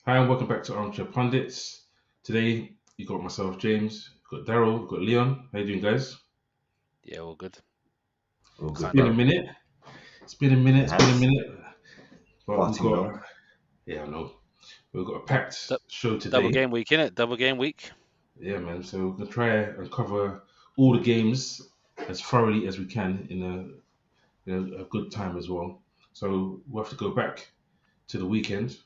Hi and welcome back to Armchair Pundits. Today you got myself, James, you got Daryl, you got Leon. How you doing, guys? Yeah, all good. All It's good, been a bro. minute. It's been a minute. It It's been a has minute. But far we've too got, long. yeah, I know. We've got a Dou- packed dou- show Double today. game week, innit? Double game week. Yeah, man. So we're gonna try and cover all the games as thoroughly as we can in a good time as well. So we'll have to go back to the weekend,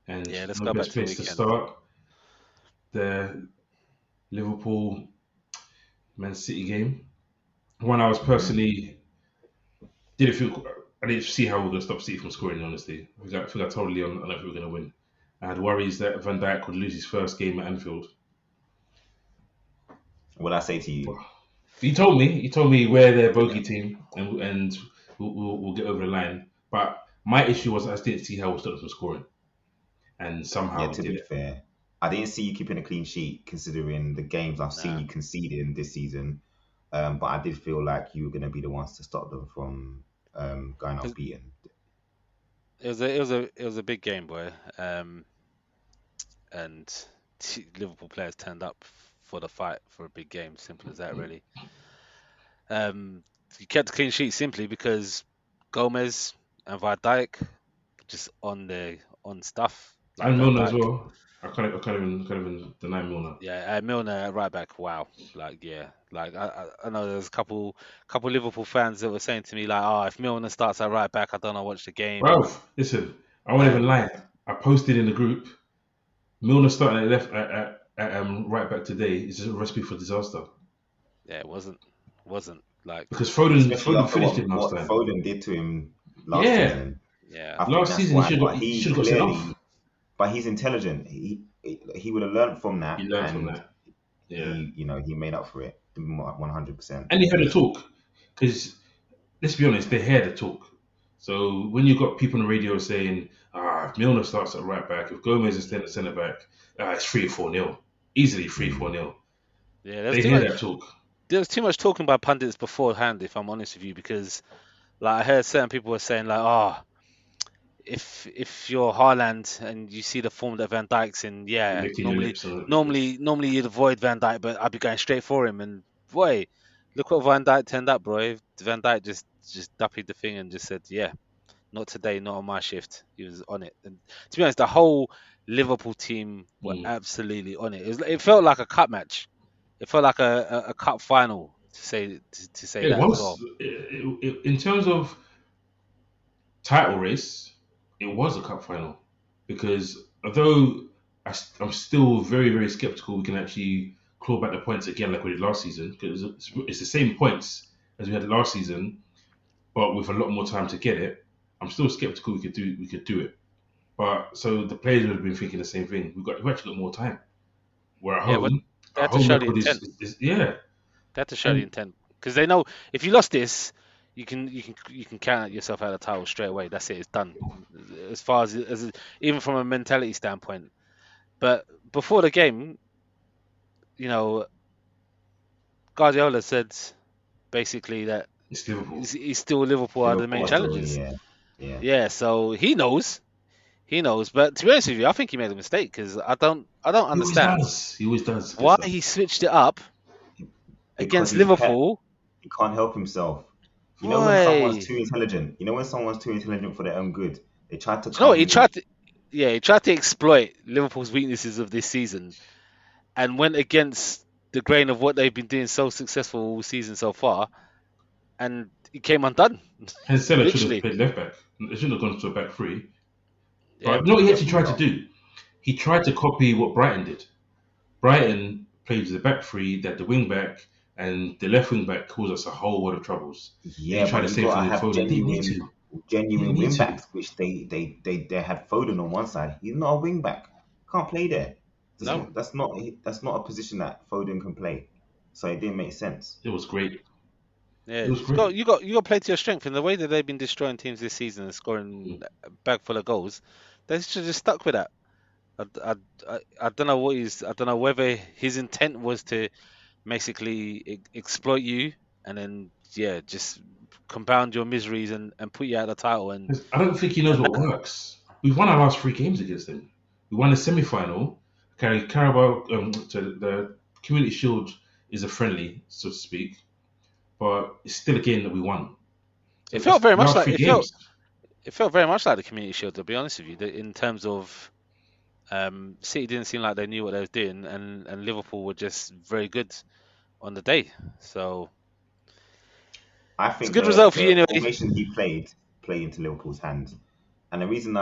and Yeah, let's no go back best to the place to weekend. start the Liverpool Man City game. One I was Hmm. personally didn't feel. I didn't see how we are going to stop City from scoring. Honestly, I think I told Leon I don't think we are going to win. I had worries that Van Dijk would lose his first game at Anfield. What I say to you? But you told me we're their Yeah. bogey team, and we'll get over the line. But my issue was I didn't see how we stopped them from scoring, and Yeah. somehow we To did be it. fair, I didn't see you keeping a clean sheet considering the games I've seen Nah, you conceding this season. But I did feel like you were going to be the ones to stop them from going it, unbeaten. it was a big game, boy. And Liverpool players turned up for the fight for a big game. Simple as that, really. Um, you kept a clean sheet simply because Gomez and Van Dijk just on stuff like And Van Milner as Dijk. well. I can't even deny Milner. Yeah, Milner at right back. Wow, like yeah, like I know there's a couple Liverpool fans that were saying to me like, oh, if Milner starts at right back, I don't know watch the game. Ralph, listen, I won't even And lie. I posted in the group Milner starting at left at right back today is just a recipe for disaster yeah, it wasn't like because Foden Especially Foden after finished him last what time. Foden did to him last Yeah, season. yeah, I think last that's season he why. should have But got he he should have got sent off. clearly, but he's intelligent. He would have learned from He that, learned from and that. Yeah, he made up for it 100%. and he heard the talk because let's be honest, they heard the talk. So when you got people on the radio saying, if Milner starts at right back, if Gomez is at centre back, it's 3-4-0, easily 3-4-0. yeah. They hear that talk. There's too much talking by pundits beforehand, if I'm honest with you, because like I heard certain people were saying like, oh, if you're Haaland and you see the form that Van Dijk's in, yeah, Licking your normally lips on it. normally you'd avoid Van Dijk, but I'd be going straight for him. And boy, look what Van Dijk turned up, bro. Van Dijk just duppied the thing and just said, yeah, not today, not on my shift. He was on it. And to be honest, the whole Liverpool team were Mm. absolutely on it. It felt like a cup match. It felt like a cup final to say It that as was well. in terms of title race, it was a cup final because although am still very, very skeptical we can actually claw back the points again like we did last season because it's the same points as we had last season, but with a lot more time to get it. I'm still skeptical we could do it. But so the players would have been thinking the same thing. We've actually got more time. We're at Yeah, but home. they Our had to home show the record intent. is yeah. They had to show the And intent because they know if you lost this, you can count yourself out of the title straight away. That's it. It's done. As far as even from a mentality standpoint. But before the game, you know, Guardiola said basically that it's Liverpool. he's still Liverpool are the main Liverpool are still, challengers. yeah. Yeah, so he knows. He knows. But to be honest with you, I think he made a mistake because I don't He always understand does. He always does good why stuff. he switched it up Because against he's pep. Liverpool. He can't help himself. You know when someone's Boy, too intelligent. You know when someone's too intelligent for their own good. They try to do you know what come he with. tried to? Yeah, he tried to exploit Liverpool's weaknesses of this season and went against the grain of what they've been doing so successful all season so far, and he came undone. And Salah should have Literally. played left back. It shouldn't have gone to a back three. Yeah, But you know what he actually Definitely tried to not. do? He tried to copy what Brighton did. Brighton played the back three, that the wing back and the left wing back caused us a whole lot of troubles. And he Yeah, tried but the you same thing gotta with have Foden. Didn't need genuine, to. Didn't genuine need wing to. backs, which they had Foden on one side. He's not a wing back. Can't play there. no. That's not a position that Foden can play. So it didn't make sense. It was great. Yeah, It was you got great. you got you got to play to your strength. And the way that they've been destroying teams this season and scoring a bag full of goals, they should have just stuck with that. I, I, I don't know I don't know whether his intent was to basically exploit you and then yeah just compound your miseries and put you out of the title and 'Cause I don't think he knows and what that, works. We've won our last three games against him. We won the semi-final. Carabao, the Community Shield is a friendly, so to speak, but it's still a game that we won. So It felt that's very much last like three games. it felt very much like the Community Shield. To be honest with you, in terms of City didn't seem like they knew what they was doing, and Liverpool were just very good on the day. So I it's a think good result for you the anyway. formation he played into Liverpool's hands. And the reason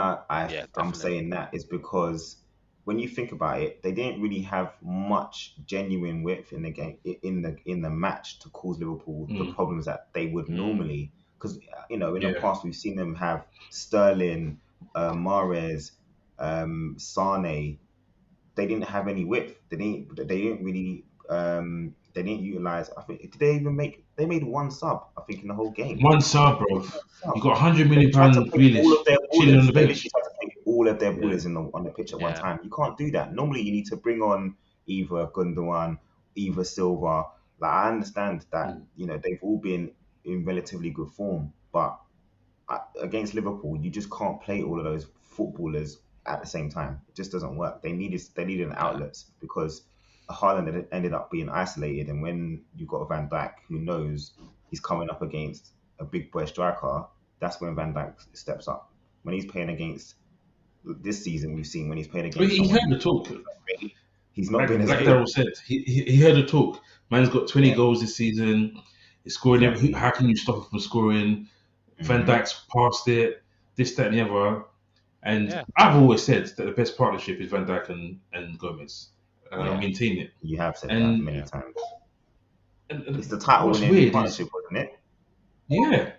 Yeah, I'm definitely. saying that is because when you think about it, they didn't really have much genuine width in the game in the match to cause Liverpool the Mm, problems that they would normally. Because in the yeah. past we've seen them have Sterling, Mahrez, Sane. They didn't have any width. They didn't really they didn't utilize. I think did they even make they made one sub? I think in the whole game. One sub, They bro. made one You sub. got 100 They million tried to pound play all Grealish of their chilling on ballers. the They bench. literally tried to play all of their Yeah. ballers on the pitch at one Yeah, time. You can't do that. Normally, you need to bring on either Gundogan, either Silva. Like I understand that Mm, they've all been in relatively good form, but against Liverpool, you just can't play all of those footballers at the same time. It just doesn't work. They needed an yeah, outlets because Haaland ended up being isolated, and when you've got Van Dijk, who knows he's coming up against a big boy striker, that's when Van Dijk steps up. When he's playing against this season, we've seen when he's played But against he someone heard the talk. he's not been as Like good. Daryl said, he heard the talk. Man's got 20 Yeah, goals this season. He's scoring every. exactly. How can you stop him from scoring? Van Hmm. Dijk's past it. This, that, and the other. And yeah, I've always said that the best partnership is Van Dijk and Gomez. And I Yeah, maintain it. you have said that And, many yeah. times. and It's the title what's winning weird is, partnership, wasn't it? yeah,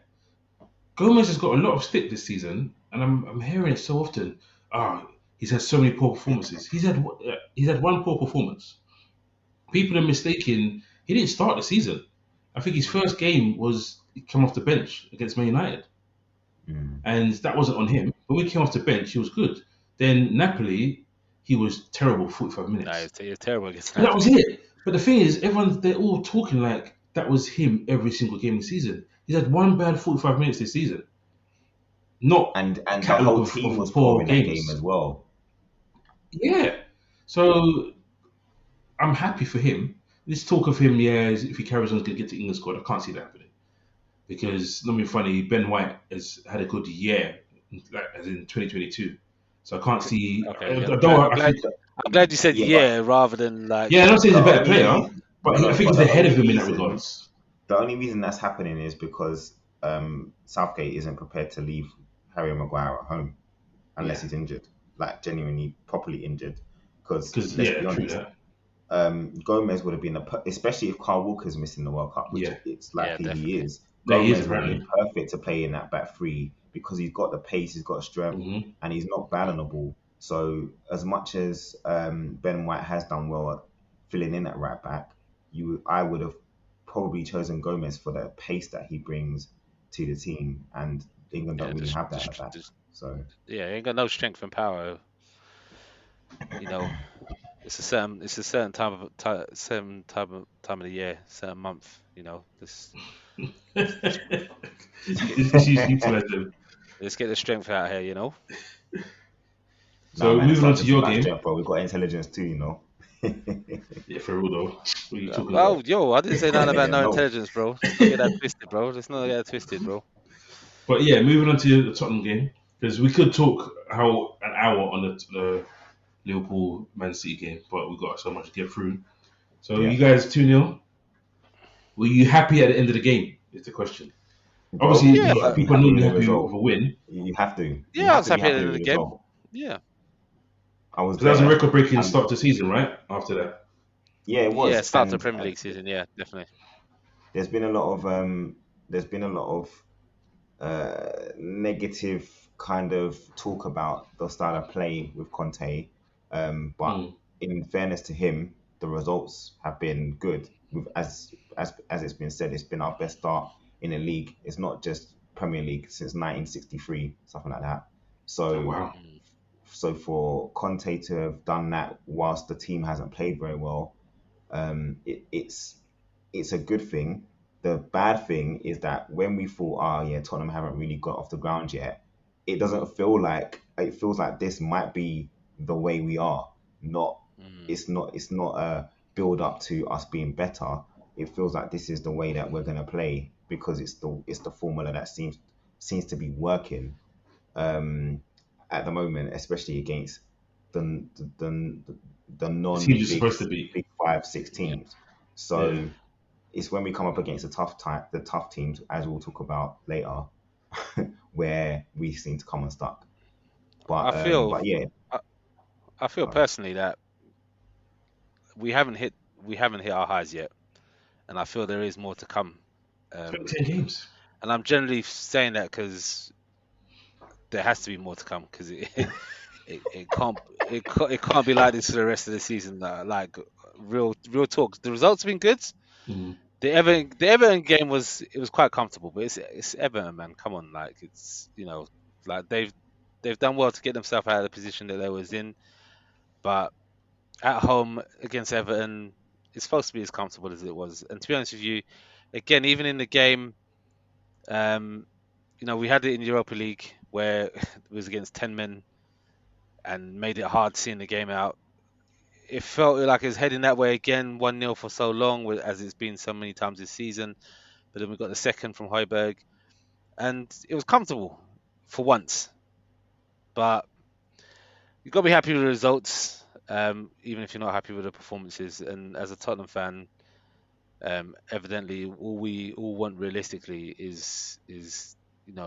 Gomez has got a lot of stick this season, and I'm hearing it so often. Ah, he's had so many poor performances. He's had one poor performance. People are mistaken. He didn't start the season. I think his first game was he came off the bench against Man United, Mm. and that wasn't on him. When we came off the bench, he was good. Then Napoli, he was terrible 45 No, minutes. it's terrible against But that was Napoli. it. But the thing is, they're all talking like that was him every single game this season. He's had one bad 45 minutes this season, not a And the catalogue whole of, team of was poor poor in that game games. as well. Yeah. So I'm happy for him. This talk of him, yeah, if he carries on, he's going to get to England squad. I can't see that happening. Because, not being funny, Ben White has had a good year, like, as in 2022. So I can't see. Okay, yeah. I think, I'm glad you said Yeah, but yeah rather than like. yeah, I'm not saying the he's a better only player, reason, but I think but he's ahead of him in that regards. the only reason that's happening is because Southgate isn't prepared to leave Harry Maguire at home unless Yeah. he's injured, like genuinely properly injured. Because Because, let's yeah, be true honest, that. Gomez would have been especially if Carl Walker's missing the World Cup, which Yeah. it's Yeah, likely he definitely. is. No, he is Gomez would have been apparently. perfect to play in that back three because he's got the pace, he's got strength, Hmm. and he's not bad on the ball. So as much as Ben White has done well at filling in at right back, I would have probably chosen Gomez for the pace that he brings to the team, and England Yeah, don't really have that at the back. So yeah, he ain't got no strength and power. You know, it's a certain time of the year, certain month. You know, let's, It's utilized them. let's get the strength out here. You know. nah, So man, it's moving on not to just your about game. strength, bro. We've got intelligence too, you know. Yeah, for real though. What are you talking Oh, about? yo, I didn't say nothing about no No. intelligence, bro. Let's not get that twisted, bro. Let's not get that twisted, bro. But yeah, moving on to the Tottenham game because we could talk how an hour on the Liverpool Man City game, but we got so much to get through. So Yeah, you guys 2-0. Were you happy at the end of the game? Is the question. Obviously, bro. Yeah, You got to be people are happy normally with the happy with result. a win You have to. You yeah, I have was to be happy at the happy end with of the the game. result. Yeah, I was because that was a there, record-breaking and start to the season, right? After that, yeah, it yeah. was. Start to the And Premier League season. Yeah, definitely. there's been a lot of there's been a lot of negative kind of talk about the style of play with Conte. But mm, in fairness to him, the results have been good. With as it's been said, it's been our best start in the league. It's not just Premier League since 1963, something like that. oh So wow, Mm. so for Conte to have done that whilst the team hasn't played very well, it's a good thing. The bad thing is that when we thought, oh yeah, Tottenham haven't really got off the ground yet, it feels like this might be. the way we are. Not Mm. it's not a build up to us being better. It feels like this is the way that we're gonna play because it's the formula that seems to be working at the moment, especially against the the, the The team is non-big supposed to be. big 5 6 Yeah. teams. Yeah. So it's when we come up against the tough teams, as we'll talk about later, where we seem to come unstuck. I feel But yeah, I, I feel uh, personally that we haven't hit our highs yet, and I feel there is more to come. It's been Um, 10 games. and I'm generally saying that because there has to be more to come because it can't be like this for the rest of the season. Like real talk. The results have been good. Mm. The Everton game was quite comfortable, but it's Everton, man. Come on, like like they've done well to get themselves out of the position that they was in, but at home against Everton, it's supposed to be as comfortable as it was. And to be honest with you, again, even in the game, um, we had it in Europa League where it was against 10 men and made it hard seeing the game out. It felt like it was heading that way again, 1-0 for so long, as it's been so many times this season. But then we got the second from Højbjerg, and it was comfortable for once. But you've got to be happy with the results, even if you're not happy with the performances. And as a Tottenham fan, evidently, all we all want realistically is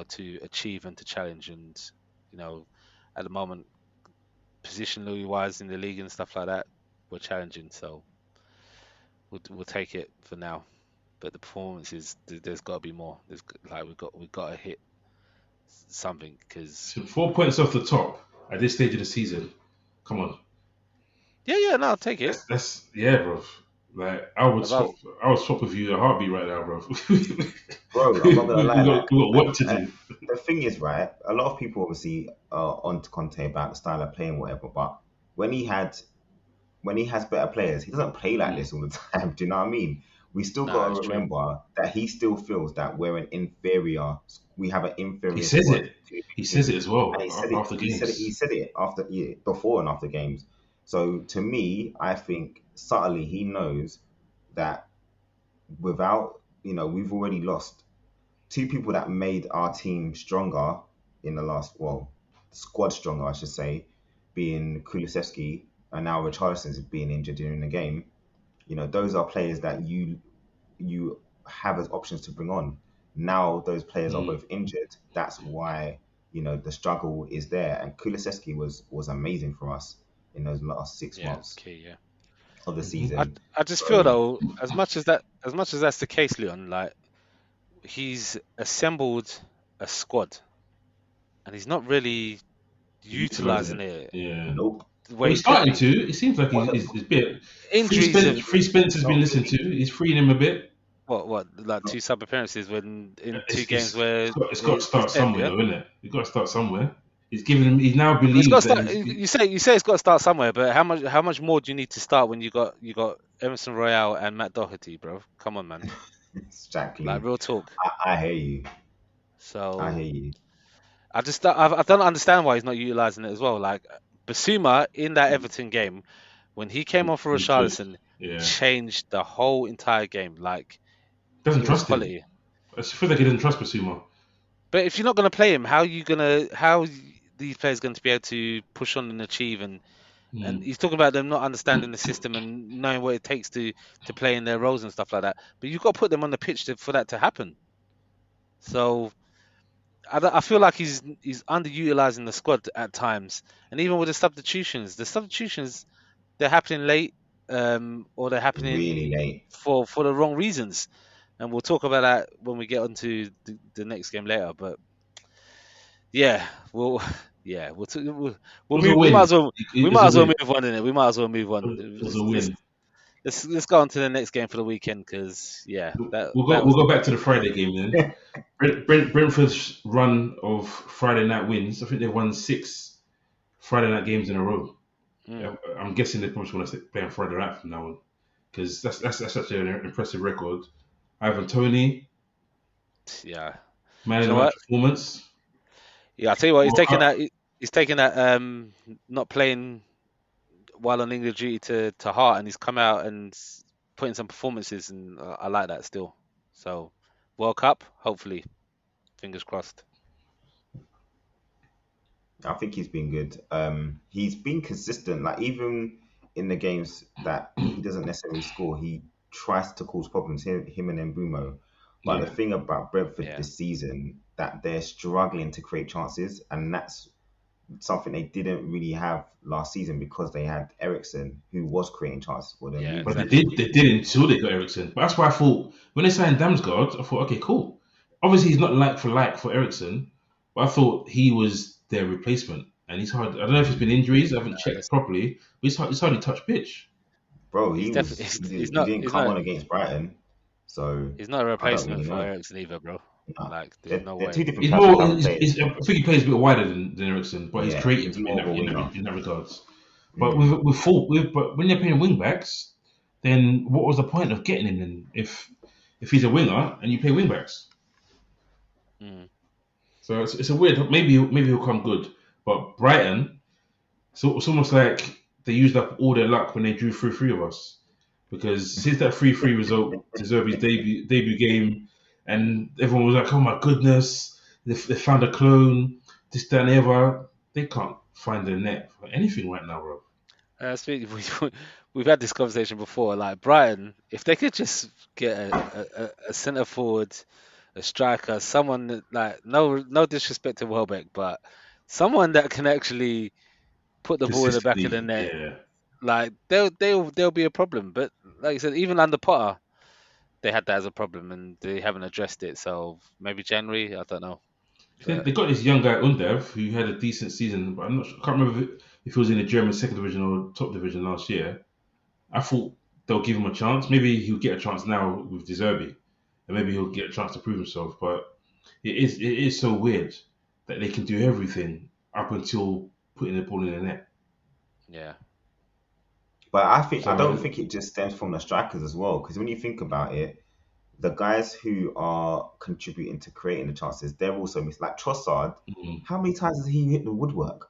to achieve and to challenge. And you know, at the moment, positionally wise in the league and stuff like that, we're challenging. So we'll take it for now. But the performances, there's got to be more. There's like we've got to hit something because So 4 points off the top at this stage of the season. Come on. yeah, no, I'll take it. That's yeah, bro. Like I would swap with you a heartbeat right now, bro. bro, I'm we, not gonna lie. we got work to Uh, do. the thing is, right? A lot of people obviously are on to Conte about the style of playing, whatever. But when he had when he has better players, he doesn't play like Mm. this all the time. Do you know what I mean? We still got Nah, to it's true. remember that he still feels that we have an He inferior says squad it. to He beat says him, it as and well he said it. after He games. said it after before and after games. So to me, I think subtly he knows that without we've already lost two people that made our team stronger in the squad stronger, I should say, being Kulusevski and now Richarlison's being injured during the game. Those are players that you have as options to bring on. Now those players are Mm. both injured. That's why the struggle is there. And Kulusevski was amazing for us in those last six Yeah, it's months key. Yeah, of the Mhm. I season. I just feel So though, as much as that's the case, Leon, like he's assembled a squad and he's not really Utilizing utilizing it. it Yeah. nope. the Well, way he he's could starting be. to. It seems like What he's a bit. Injuries have Free Spence has been no, listened to. He's freeing him a bit. what like no, two sub appearances when in two It's, games it's, where it's got to it's start 10th, somewhere, yeah. though, isn't it? You've got to start somewhere. He's giving him. He now It's got to believes that start. he's. You say it's got to start somewhere, but how much more do you need to start when you got Emerson Royale and Matt Doherty, bro? Come on, man. Like exactly. real talk. I hear you. I hear So you. I don't understand why he's not utilizing it as well. Like Basuma in that Everton game when he came on for He was. Richarlison Yeah. changed the whole entire game. Like Doesn't it was trust him. quality. I just feel like he doesn't trust Basuma. But if you're not going to play him, how these players going to be able to push on and achieve and Mm. he's talking about them not understanding the system and knowing what it takes to play in their roles and stuff like that. But you've got to put them on the pitch for that to happen. So I feel like he's underutilizing the squad at times, and even with the substitutions they're happening late, or they're Really happening late. for the wrong reasons, and we'll talk about that when we get onto the next game later. But yeah, we'll yeah It we'll was a move. We might win. as well we It was might a as well win. move on in it. We might as well move on. It was a win. Let's go on to the next game for the weekend because yeah, that We'll go. that We'll was go back to the Friday game then. Brentford's run of Friday night wins. I think they've won 6 Friday night games in a row. mm, I'm guessing they probably want to play on Friday night from now on because that's such an impressive record. Ivan Tony, yeah. man Do of you the know match what? performance. Yeah, I'll tell you what. He's World taking Cup. that. he's taken that not playing while on England duty to heart, and he's come out and put in some performances, and I like that still. So World Cup, hopefully, fingers crossed. I think he's been good. He's been consistent. Like even in the games that he doesn't necessarily score, he tries to cause problems. Him and Mbumo. But the Yeah. thing about Brentford Yeah, this season that they're struggling to create chances, and that's something they didn't really have last season because they had Ericsson who was creating chances for them. yeah, He But was exactly. they did until they got Ericsson. But that's why I thought when they signed Damsgaard, I thought, okay, cool. Obviously, he's not like for Ericsson, but I thought he was their replacement. And he's hard. I don't know if it's been injuries. I haven't checked That's, properly, but he's hardly touched pitch. bro. he's He definitely was he didn't come on against Brighton, so he's not a I don't replacement really for know. Ericsson either, bro. Nah. Like, there's They're, no they're way. two different He's types of more. players. I think he plays a bit wider than Ericsson, but he's Yeah, creative he's more of a winger. in that regards. But Mm. but when you're playing wing backs, then what was the point of getting him then if he's a winger and you play wing backs? Mm. So it's a weird. Maybe he'll come good, but Brighton. So it's almost like they used up all their luck when they drew through three of us, because since that 3-3 result, De Zerbi's debut game, and everyone was like, "Oh my goodness, they found a clone." This, that, and the other. They can't find their net for anything right now, bro. We've had this conversation before. Like Brighton, if they could just get a centre forward, a striker, someone like no disrespect to Welbeck, but someone that can actually put the ball in the back of the Consistently, net, yeah. like they'll be a problem. But like you said, even under Potter, they had that as a problem, and they haven't addressed it. So maybe January, I don't know. But They got this young guy Undev who had a decent season, but I'm not sure, I can't remember if he was in the German second division or top division last year. I thought they'll give him a chance. Maybe he'll get a chance now with De Zerbi, and maybe he'll get a chance to prove himself. But it is so weird that they can do everything up until putting the ball in the net. yeah, But I don't So think it just stems from the strikers as well. Because when you think about it, the guys who are contributing to creating the chances, they're also missed. Like Trossard, mm, how many times has he hit the woodwork?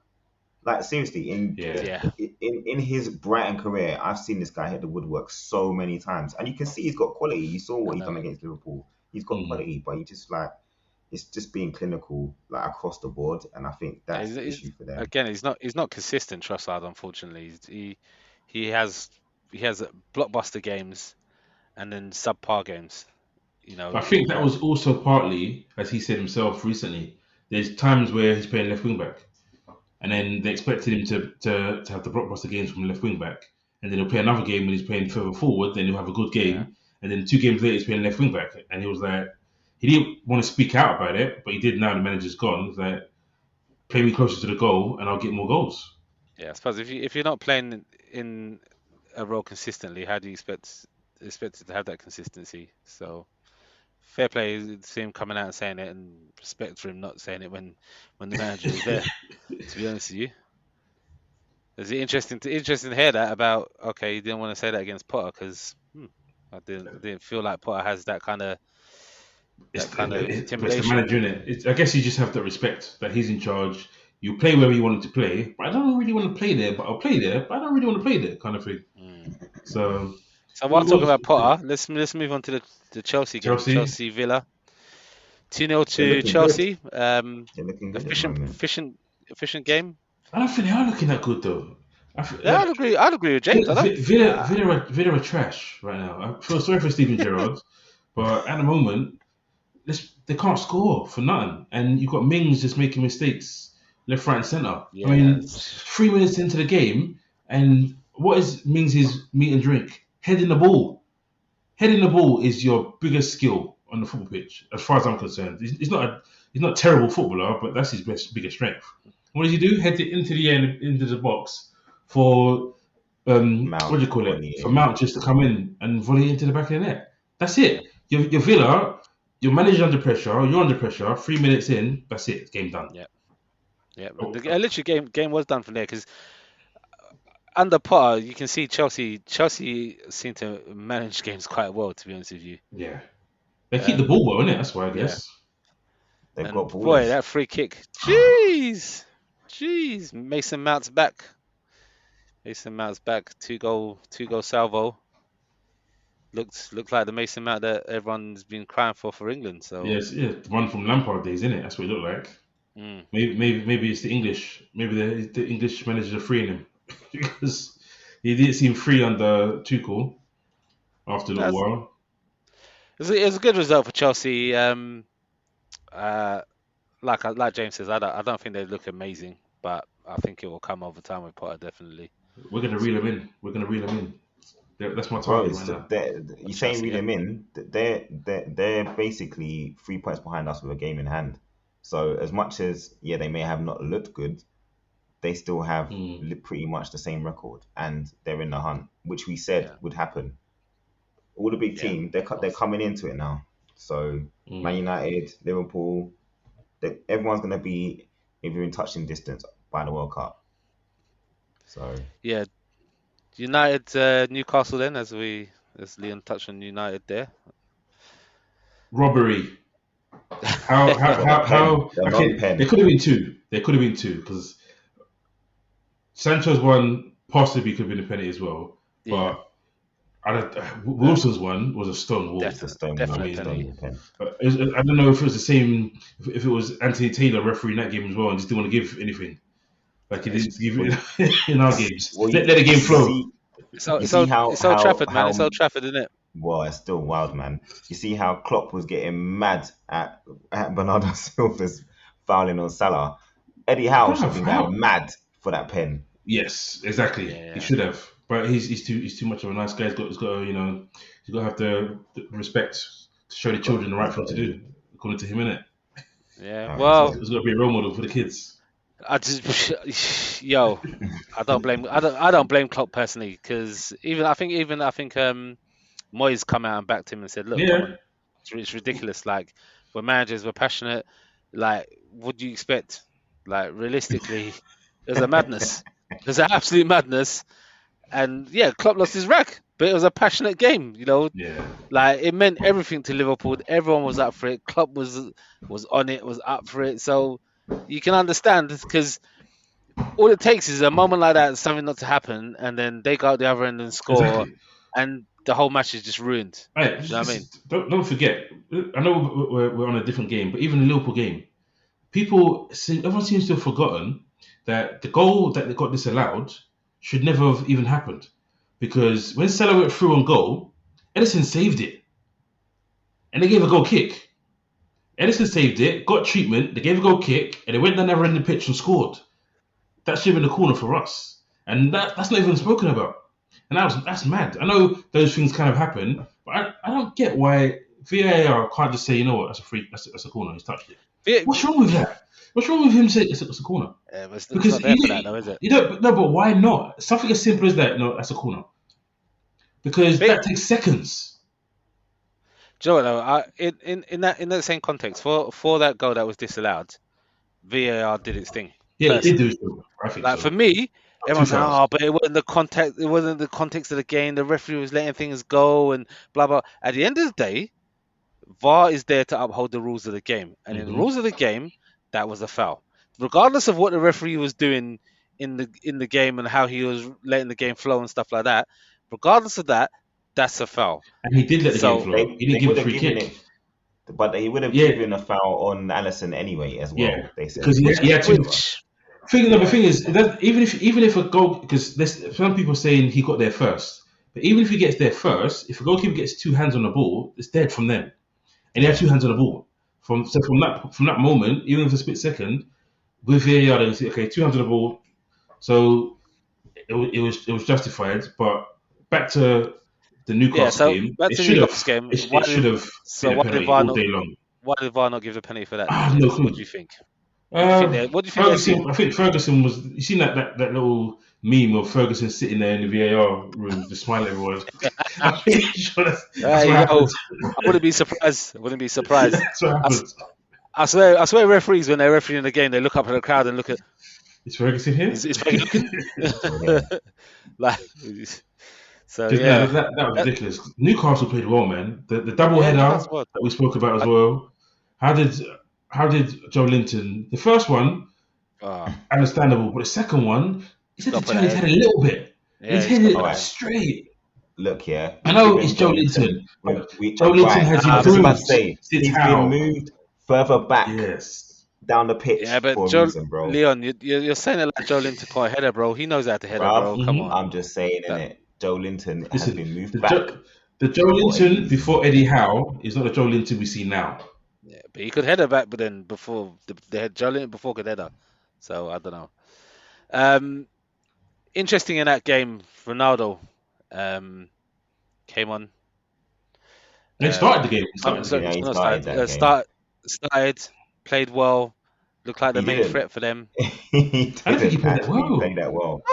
Like seriously, yeah, yeah, in his Brighton career, I've seen this guy hit the woodwork so many times, and you can see he's got quality. You saw I what he's done know. against Liverpool. He's got mm. quality, but he just like it's just being clinical like across the board, and I think Yeah, that's the issue for them. again, he's not consistent. Trossard, unfortunately, he has he has blockbuster games and then subpar games. You know, But I think that that was also partly, as he said himself recently. There's times where he's playing left wing back, and then they expected him to have the blockbuster games from left wing back, and then he'll play another game when he's playing further forward. Then he'll have a good yeah, game, and then 2 games later he's playing left wing back, and he was like, he didn't want to speak out about it, but he did now. The manager's gone. He's like, play me closer to the goal, and I'll get more goals. yeah. I suppose if you're not playing in a role consistently, how do you expect it to have that consistency? So fair play to him coming out and saying it, and respect for him not saying it when the manager was there. To be honest with you, is it interesting to hear that about? Okay, you didn't want to say that against Potter because I didn't feel like Potter has It's, but it's the intimidation. manager, innit? I guess you just have to respect that he's in charge. You play wherever you want to play, but I don't really want to play there. But I'll play there, but I don't really want to play there, kind of thing. Mm. So So while we'll, talking we'll about Potter, let's move on to the Chelsea game, Chelsea. Chelsea Villa, 2-0 They're to looking good. Chelsea. They're looking good at the Efficient, moment. efficient, efficient game. I don't think they are looking that good though. Yeah, I'd Like agree. I'd agree with James. I don't. Villa are trash right now. I feel sorry for Steven Gerrard, but at the moment, they can't score for nothing, and you've got Mings just making mistakes left, right, and centre. I Yeah, mean, 3 minutes into the game, and what is Mings' meat and drink? Heading the ball. Heading the ball is your biggest skill on the football pitch, as far as I'm concerned. He's not a terrible footballer, but that's his biggest strength. What does he do? Head it into the end, into the box for what Mount do you call it? volley For in. Mount just to come in and volley into the back of the net. That's it. Your Villa, your manager's under pressure. You're under pressure. 3 minutes in, that's it. Game done. yeah, yeah. But Oh, literally, game was done from there because under Potter, you can see Chelsea seem to manage games quite well. To be honest with you, yeah, they keep the um, ball well, innit? That's why I yeah. guess. They've And got boy, ballers. that free kick, jeez. Jeez, Mason Mount's back. Mason Mount's back. Two goal salvo. Looked like the Mason Mount that everyone's been crying for England. So Yes, yeah, the one from Lampard days, isn't it? That's what it looked like. mm, Maybe it's the English. Maybe the English managers are freeing him because he didn't seem free under Tuchel after a little that's while. it was a good result for Chelsea. Uh, like James says, I don't think they look amazing, but I think it will come over time with Potter definitely. We're gonna reel him in. We're gonna reel him in. That's my Bro, target it's right now. you saying Chelsea, read yeah. them in. They're basically 3 points behind us with a game in hand. So as much as they may have not looked good, they still have Mm, pretty much the same record, and they're in the hunt, which we said Yeah, would happen. All the big yeah, teams, of they're course. coming into it now. So Man mm. United, Liverpool, everyone's gonna be within touching distance by the World Cup. So Yeah, United, Newcastle. Then, as Leon touched on United there. Robbery. How? the Okay, there non-pen. could have been two. There could have been two because Sancho's one possibly could have been a penalty as well, Yeah, but Wilson's one was a stone wall. It's a I definite mean, penalty. Stonewall pen. I don't know if it was the same. If it was Anthony Taylor refereeing that game as well and just didn't want to give anything, like he didn't give Well, it in our games. well, Let the game you flow. see, So you it's see old, how it's Old Trafford, man. It's how Old Trafford, isn't it? well, it's still wild, man. You see how Klopp was getting mad at Bernardo Silva's fouling on Salah. Eddie Howe should have Bruv, been how? going mad for that pen. Yes, exactly. He Yeah, should have, but he's too much of a nice guy. He's got he's got to have the respect to show the Got children the he's right thing got to to do, according to him, innit? yeah. so. Well, He's got to be a role model for the kids. I just, yo, I don't blame Klopp personally because even I think Moyes come out and backed him and said, look, come Yeah, on, it's ridiculous. Like we're managers, we're passionate. Like what do you expect? Like realistically, it was a madness. It was an absolute madness. And yeah, Klopp lost his rag, but it was a passionate game. yeah. Like it meant everything to Liverpool. Everyone was up for it. Klopp was on it, was up for it. So you can understand because all it takes is a moment like that, something not to happen, and then they go out the other end and score, Exactly. and the whole match is just ruined. Right, Do you know what I mean? don't forget. I know we're on a different game, but even the Liverpool game, everyone seems to have forgotten that the goal that they got disallowed should never have even happened, because when Salah went through on goal, Edison saved it, and they gave a goal kick. Edison saved it, got treatment, they gave a goal kick, and they went down the other end of the pitch and scored. That should have been the corner for us, and that's not even spoken about. And that's mad. I know those things kind of happen, but I don't get why VAR can't just say, you know what, that's a corner, he's touched it. It, What's wrong with that? What's wrong with him saying it's a corner? but it's Because not there for that, though, is it? you don't, no, but why not? Something as simple as that, no, that's a corner. Because But, that takes seconds. do you know what, though? In that same context, for that goal that was disallowed, VAR did its thing. Yeah, it did Personally, do so. I think like so. for me, Two everyone's saying, fouls. "Oh, but it wasn't the context. It wasn't the context of the game. The referee was letting things go and blah blah." At the end of the day, VAR is there to uphold the rules of the game, and in the Hmm. rules of the game, that was a foul, regardless of what the referee was doing in the game and how he was letting the game flow and stuff like that. Regardless of that, that's a foul. And he did let the game So flow. He They didn't give a would have free given kick. it, but they would have Yeah, given a foul on Allison anyway as yeah. well. They said Because which he had to. which The yeah. thing is, even if a goal, because there's some people saying he got there first, but even if he gets there first, if a goalkeeper gets two hands on the ball, it's dead from then, and he had Yeah. two hands on the ball. From that moment, even if it's a split second, with VAR, they say, okay, two hands on the ball, so it was justified. But back to the yeah. Newcastle So game, back it to should have Newcastle game. it should have So been a why did penalty VAR all not day long. why did VAR not give the penalty for that I then, have no James? What do clue. you think? What do you think they're seeing? Ferguson, I think Ferguson was. You seen that little meme of Ferguson sitting there in the VAR room, just smiling at everyone. I'm pretty sure that's what happened. I wouldn't be surprised. I wouldn't be surprised. That's what I, s- happened. I swear, referees when they're refereeing the game, they look up at the crowd and look at Is Ferguson here? is Peggy looking? So yeah. like, so Just no, yeah, that was that, ridiculous. Newcastle played well, man. The double yeah, header Newcastle. that we spoke about as I, well. How did Joe Linton? The first one, understandable. But the second one, he said to Got to put turn that his head. head a little bit, and Yeah, he's he's hitting got to it put All that like right, head. straight. look here. I We've know it's given Joe Jolinton. Linton, but Joe Right. Linton has I was just about to improved say since he's been how. moved further back Yes. down the Yeah, pitch but for a Joe reason, bro. Leon, you're saying it like Joe Linton caught a header, bro. He knows how to header, Bruv, bro. Come hmm on. I'm just saying, That innit? Joe Linton has Listen, been moved the back Joe for a Linton reason. before Eddie Howe is not the Joe Linton we see now. Yeah, but he could header back, but then before they had Joe Linton before could header. So I don't know. Um, interesting in that game, Ronaldo came on. They started the Um, game. He started the Yeah, game. he not started started. that game. Started, played well. Looked like the He main didn't. threat for them. He I don't think he didn't played that actually play well. that well.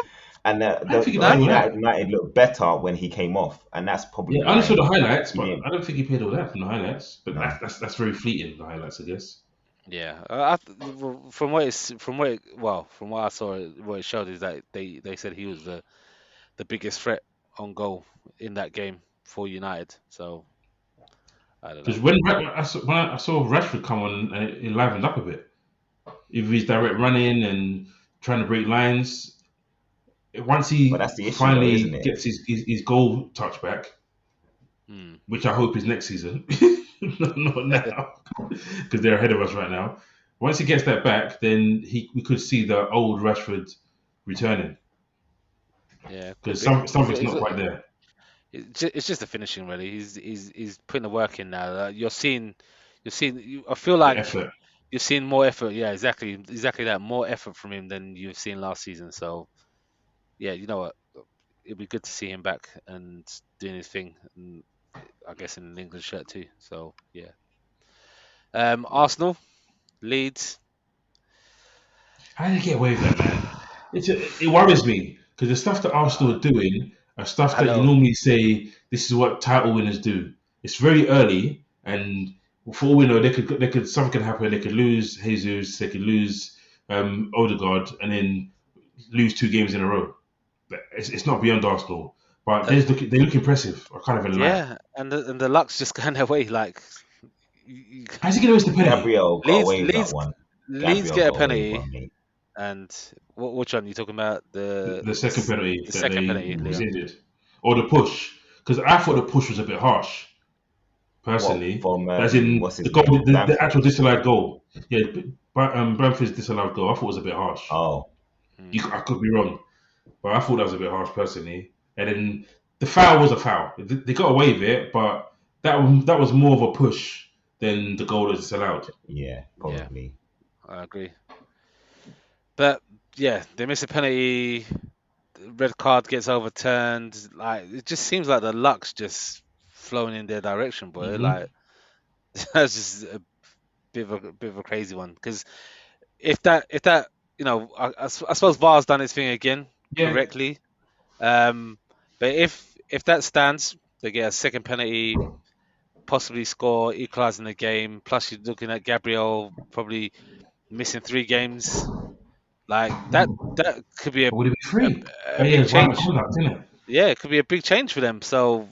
And I don't think he Man played No, all that. United looked better when he came off, and that's probably Yeah, I only saw why the highlights, he but didn't. I don't think he played all that from the highlights. But No, that's very fleeting. The highlights, I guess. yeah. From what I saw, what it showed is that they said he was the biggest threat on goal in that game for United. So I don't Because know. when I saw Rashford come on, and it livened up a bit. If he's direct running and trying to break lines, once but he that's the issue, though, isn't finally it? gets his goal touch back, Hmm. which I hope is next season, not now, because they're ahead of us right now. Once he gets that back, then we could see the old Rashford returning Yeah, could because be. something's not quite there. It's just the finishing, really. He's putting the work in now. I feel The like effort. you're seeing more effort. Yeah, exactly that. More effort from him than you've seen last season. So yeah, you know what? It'd be good to see him back and doing his thing. And I guess in an England shirt too. So yeah. Arsenal, Leeds. How did he get away with that, man? It worries me because the stuff that Arsenal are doing are stuff I that you know. normally say this is what title winners do. It's very early, and for all we know, they could something can happen. They could lose Jesus, they could lose Odegaard, and then lose 2 games in a row. It's not beyond Arsenal, but Uh, they look impressive. I can't even lie. yeah, and the luck's just going their way. Like you, you- How's he gonna miss the penalty? Gabriel got Leeds, away with that Leeds, one. Leeds Gabriel get a got away with penalty, one, mate. and which one you talking about? The second penalty The that second they penalty, Leon. rescinded, or the push? Because I thought the push was a bit harsh. What Personally, from as in what's his the goal, name? the Bamford. actual disallowed goal. Yeah, Bamford's disallowed goal. I thought it was a bit harsh. Oh, Hmm. I could be wrong, but I thought that was a bit harsh personally. And then the foul was a foul. They got away with it, but that was more of a push than the goal that was disallowed. yeah, Yeah, probably. I agree. But yeah, they miss a penalty. The red card gets overturned. Like it just seems like the luck's just flowing in their direction, boy. Hmm Like that's just a bit of a crazy one. Because if that I suppose VAR's done its thing again Yeah, correctly. Um, but if that stands, they get a second penalty, possibly score, equalising the game. Plus, you're looking at Gabriel probably missing 3 games. Like that could be but would it be a, free? Oh a yeah, big it's violent change. conduct, isn't it? Yeah, it could be a big change for them. So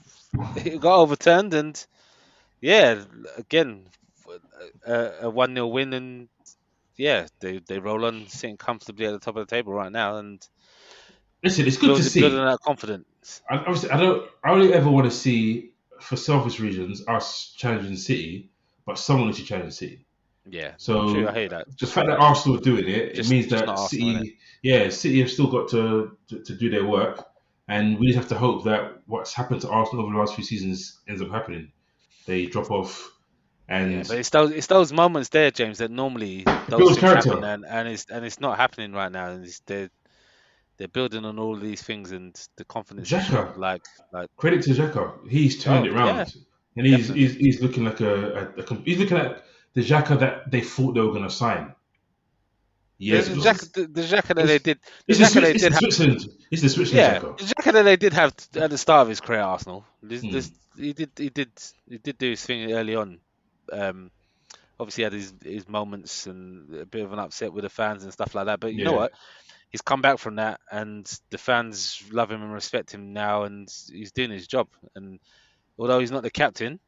it got overturned, and yeah, again, a 1-0 win, and yeah, they roll on, sitting comfortably at the top of the table right now, and Listen, it's good to building see. that confidence. Obviously, I only ever want to see, for selfish reasons, us challenging City, but someone needs to challenge City. Yeah, I'm sure I So hear that. the fact that Arsenal are doing it, it means Just that not Arsenal, innit? City have still got to do their work, and we just have to hope that what's happened to Arsenal over the last few seasons ends up happening. They drop off, Yeah, and but it's those moments there, James, that normally it those builds things happen, character. and it's not happening right now, and they're building on all of these things, and the confidence is showing. Xhaka, Like credit to Xhaka, he's turned oh it yeah, around, and definitely. he's looking like he's looking like the Xhaka that they thought they were going to sign years The ago. jacket, the jacket that they It's did, the it's the jacket Swiss, they it's did the have. Switzerland, it's the Switzerland Yeah, Xhaka. the jacket that they did have at the start of his career, at Arsenal. Hmm. He did do his thing early on. Um, Obviously he had his moments and a bit of an upset with the fans and stuff like that. But you know Yeah, what? He's come back from that, and the fans love him and respect him now, and he's doing his job. And although he's not the captain,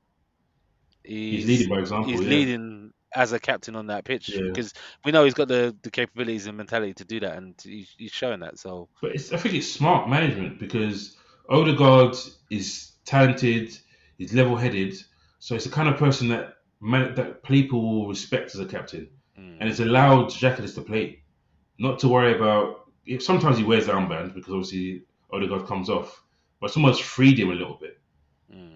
he's he's leading by example. he's Yeah, leading as a captain on that pitch, Yeah. because we know he's got the capabilities and mentality to do that, and he's showing that. So But I think it's smart management because Odegaard is talented, he's level-headed, so it's the kind of person that people will respect as a captain, and it's allowed Xhaka to play, not to worry about. Sometimes he wears the armband because obviously Odegaard comes off, but someone's freed him a little bit,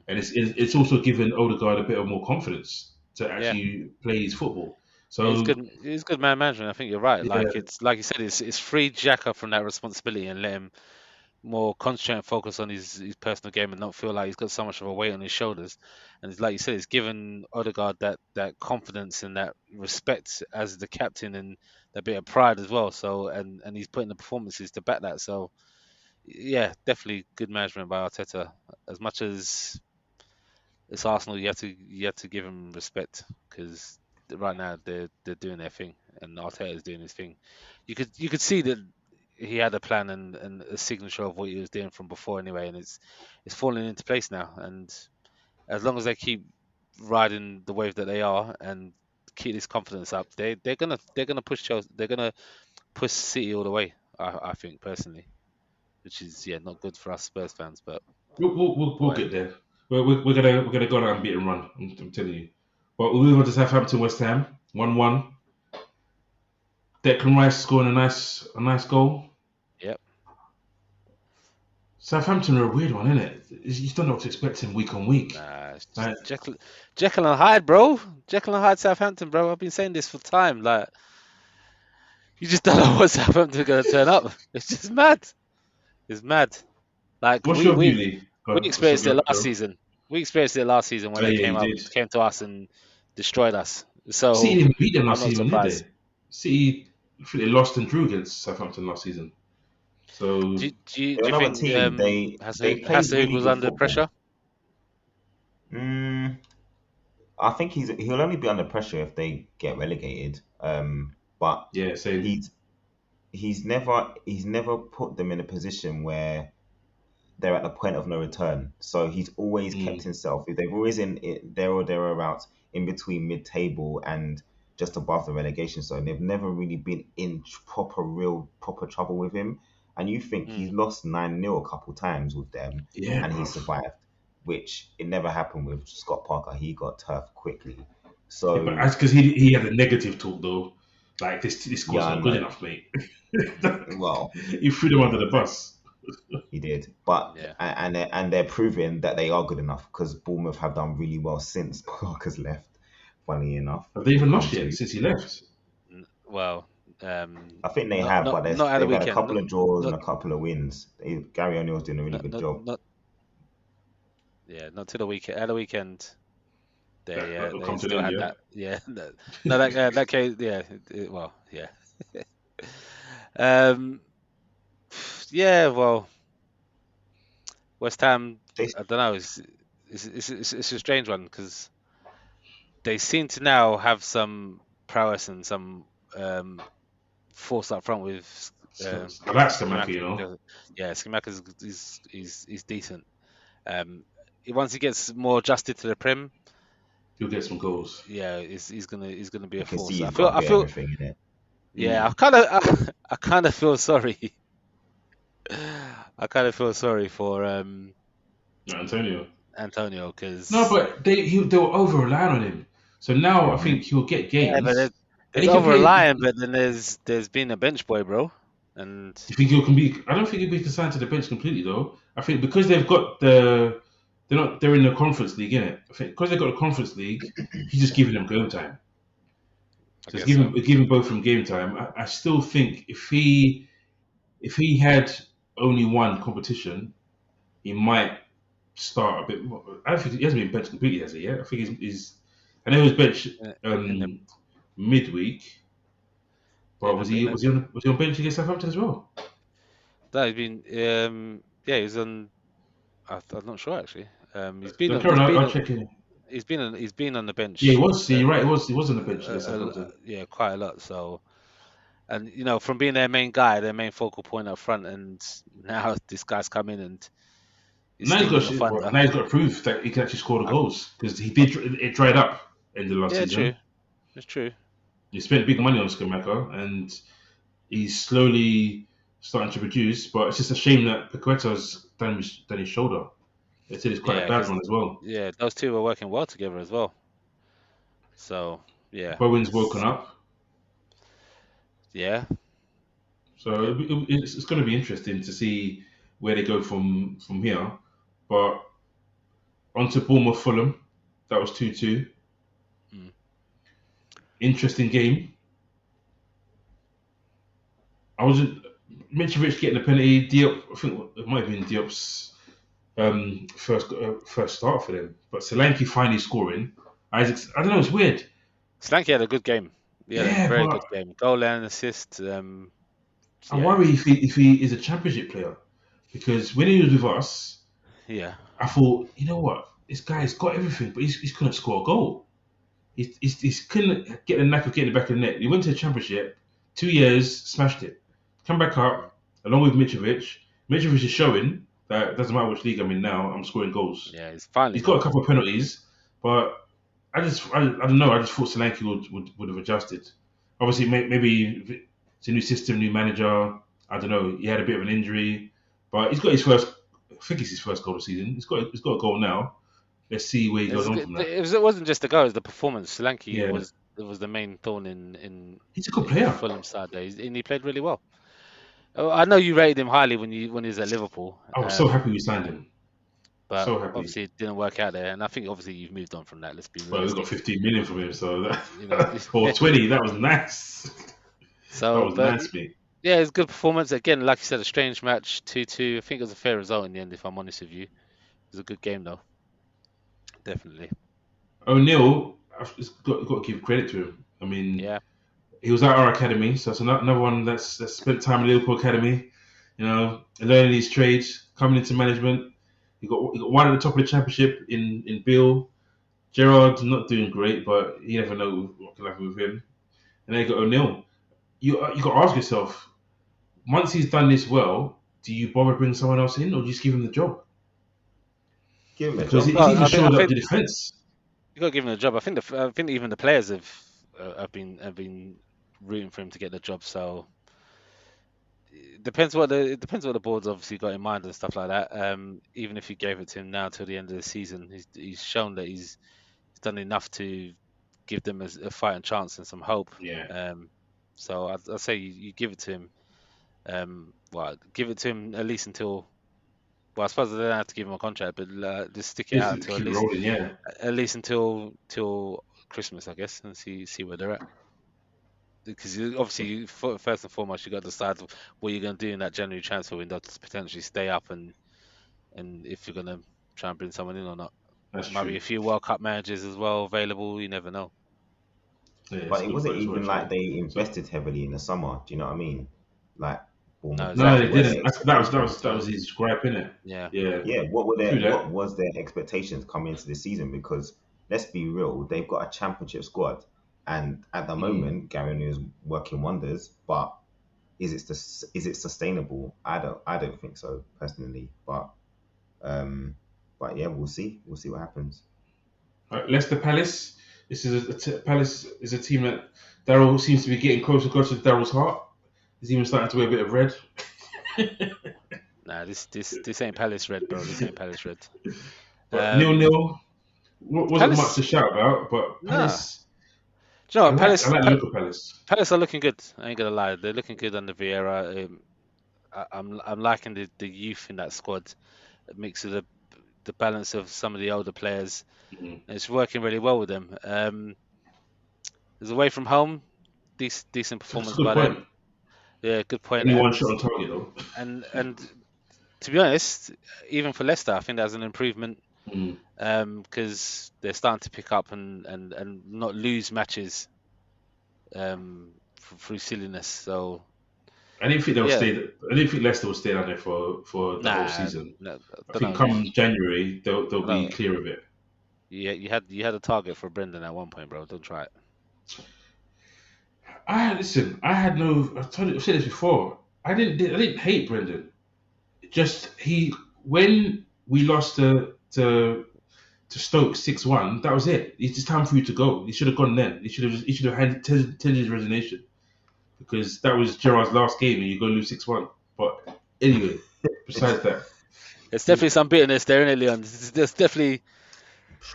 and it's also given Odegaard a bit of more confidence to yeah, actually play his football. it's So good. It's good man management. I think you're right. yeah, Like it's like you said, it's freed Xhaka from that responsibility and let him more concentrate and focus on his personal game and not feel like he's got so much of a weight on his shoulders. And it's like you said, it's given Odegaard that confidence and that respect as the captain and that bit of pride as well. So and he's putting the performances to back that. So yeah, definitely good management by Arteta. As much as it's Arsenal, you have to give him respect because right now they're doing their thing and Arteta is doing his thing. You could see that he had a plan and a signature of what he was doing from before anyway, and it's falling into place now. And as long as they keep riding the wave that they are and keep this confidence up, they're gonna push Chelsea, they're gonna push City all the way. I think personally, which is not good for us Spurs fans, but we'll get there. We're gonna go on an unbeaten run. I'm telling you. But we'll move on to Southampton, West Ham, 1-1. Declan Rice scoring a nice goal. yep. Southampton are a weird one, isn't it? You just don't know what to expect him week on week. Nah, it's Like, just Jekyll and Hyde, bro. Jekyll and Hyde, Southampton, bro. I've been saying this for time. Like, you just don't know what Southampton are gonna turn up. It's just mad. It's mad. Like what's your view, Lee? Go we on, experienced it last go. season. We experienced it last season when Oh they yeah, you did. came to us and destroyed us. City So didn't beat them I'm last not season, did surprised. they? City, I think they lost and drew against Southampton last season. So Do They're you another think team. They play Hasenhüttl really was good under football. pressure? Mm, I think he'll only be under pressure if they get relegated. But yeah, same. he's he's never put them in a position where they're at the point of no return. So he's always kept Mm. himself. They've always in it, there or thereabouts in between mid-table and just above the relegation zone. They've never really been in proper trouble with him. And you think he's Mm. lost 9-0 a couple times with them, Yeah, and he bro. survived, which it never happened with Scott Parker. He got turfed quickly. Yeah, but So that's because he had a negative talk though. Like this squad's yeah, I not good know. enough, mate. Well, He threw them under the bus. he did, but Yeah. and they're proving that they are good enough because Bournemouth have done really well since Parker's left. Funny enough, Have they we'll even come lost yet to. since he left? Well, I think they not have, not but not at the they've had a weekend. couple of draws and Not a couple of wins. Gary O'Neill's doing a really good job. not not to the weekend. At the weekend, That'll they come to an still end, had yeah. that. Yeah. No, that case. Yeah. Well, yeah. Um. Yeah. Well, West Ham. They, I don't know. It's a strange one because they seem to now have some prowess and some force up front with So that's the Mackie, you know. Yeah, Skamaka is decent. Once he gets more adjusted to the Prem, He'll get some goals. yeah, he's gonna be you a can see force. he's got a I bit of feel everything in it. yeah, Mm. I kind of feel sorry. I kind of feel sorry for Antonio. Antonio No, because but they were over relying on him. So now I Hmm. think he'll get yeah, but games and there's he can over a play. line, but then there's been a bench boy, bro, and You think he can be? I don't think he'll be consigned to the bench completely though. I think because they've got they're in the Conference League, innit? I think because they've got the Conference League, he's just giving them game time. I So it's guess so. giving both from game time. I still think if he had only one competition, he might start a bit more. I don't think he hasn't been benched completely, has he? Yeah, I think he's I know he was benched In the midweek, but in was the he in the was he on was he on bench against Southampton as well? no, he's been yeah, he's on. I'm not sure actually. No, Karen, I'll check in. he's been on the Yeah, he bench. was. Yeah, you're right. He was on the bench against Southampton. Yeah, quite a lot. So, and from being their main guy, their main focal point up front, and now this guy's come in and is Now he's stealing the got thunder. now he's got to prove that he can actually score the Uh, goals because he did. It dried up in the last yeah, true. season. It's true. He spent big money on Skamaka, and he's slowly starting to produce. But it's just a shame that Paqueta's done his shoulder. They said it's quite Yeah, a bad because one as well. those two were working well together as well. So yeah, Bowen's woken up, yeah, so yeah. it's going to be interesting to see where they go from here. But on to Bournemouth Fulham, that was 2-2. Mm. Interesting game. I wasn't Mitrovic getting a penalty. Diop, I think it might have been Diop's first start for them. But Solanke finally scoring. I don't know. It's weird. Slanky had a good game. He had a Yeah, very good but game. Goal and assist. I Yeah, worry if he is a championship player because when he was with us, yeah, I thought, you know what, this guy's got everything, but he's couldn't score a goal. He's couldn't get the knack of getting the back of the net. He went to the championship, 2 years, smashed it. Come back mm, up along with Mitrovic. Mitrovic is showing that it doesn't matter which league I'm in now, I'm scoring goals. yeah. He's finally He's got a done. couple of penalties, but I don't know. I just thought Solanke would have adjusted. Obviously, maybe it's a new system, new manager. I don't know. He had a bit of an injury, but he's got his first. I think it's his first goal of the season. He's got a goal now. Let's see where he goes on from that. It wasn't just the goal; it was the performance. Solanke Yeah, was the main thorn in he's a good in player. Fulham's side there, and he played really well. Oh, I know you rated him highly when he was at Liverpool, I was so happy we signed him. but So happy. obviously it didn't work out there. And I think obviously you've moved on from that. Let's be Well, we got realistic. 15 million from him, so You know, or 20. That was nice. That so was but nice, mate. yeah, it's a good performance again. Like you said, a strange match, 2-2. I think it was a fair result in the end. If I'm honest with you, it was a good game though, definitely. O'Neill, I've just got to give credit to him. I mean, Yeah, he was at our academy, so it's another one that's spent time in Liverpool Academy, learning his trades, coming into management. He got one at the top of the championship in Bill. Gerard's not doing great, but you never know what can happen with him. And then you got O'Neill. You got to ask yourself, once he's done this well, do you bother bringing someone else in, or do you just give him the job? Give him a Because job. he's even I shored up think the defence. you got to give him a job. I think even the players have been rooting for him to get the job. So it depends what the board's obviously got in mind and stuff like that. Even if you gave it to him now till the end of the season, he's shown that he's done enough to give them a fighting chance and some hope. Yeah. So I'd say you give it to him. Give it to him at least until. Well, I suppose they don't have to give him a contract, but just stick it out Just until keep it rolling, yeah. at least until Christmas, I guess, and see where they're at. Because obviously, first and foremost, you got to decide what you're going to do in that January transfer window to potentially stay up and if you're going to try and bring someone in or not. That's Might be true. a few World Cup managers as well available. You never know. Yeah, it's But a it good wasn't point as well, even like actually. they So, invested heavily in the summer. Do you know what I mean? Like No, Bournemouth no, did. they exactly. What were That's their didn't. expectations? That was his gripe, innit? yeah. Yeah, Yeah, true what that. was their expectations coming into the season? Because let's be real, they've got a championship squad, and at the Mm. moment, Gary is working wonders. But is it sustainable? I don't think so personally. Um, but yeah, we'll see what happens. Leicester Palace. This is Palace is a team that Daryl seems to be getting closer and closer to Daryl's heart. He's even starting to wear a bit of red. Nah, this ain't Palace red, bro. This ain't Palace red. But nil Um, nil wasn't much Palace. to shout about. But Nah. Palace, Do you know I what? like I like the look of Palace. Palace are looking good. I ain't gonna lie, they're looking good under Vieira. I'm liking the youth in that squad. A mix of the balance of some of the older players. Mm. It's working really well with them. There's away from home, decent That's a performance good by them. point. Yeah, good point. Only one shot on target though. And to be honest, even for Leicester, I think that's an improvement Mm. because they're starting to pick up and not lose matches through silliness. So I didn't think they'll yeah, stay. I didn't think Leicester will stay down there for the whole nah, season. no, I don't think know. come January they'll I be don't, clear of it. you had a target for Brendan at one point, bro. Don't try it. I had no. I've said this before. I didn't hate Brendan. Just he when we lost to to Stoke 6-1. That was it. It's just time for you to go. He should have gone then. He should have had tendered his resignation, because that was Gerrard's last game and you go lose 6-1. But anyway, besides that, There's definitely some bitterness there, isn't it, Leon? There's definitely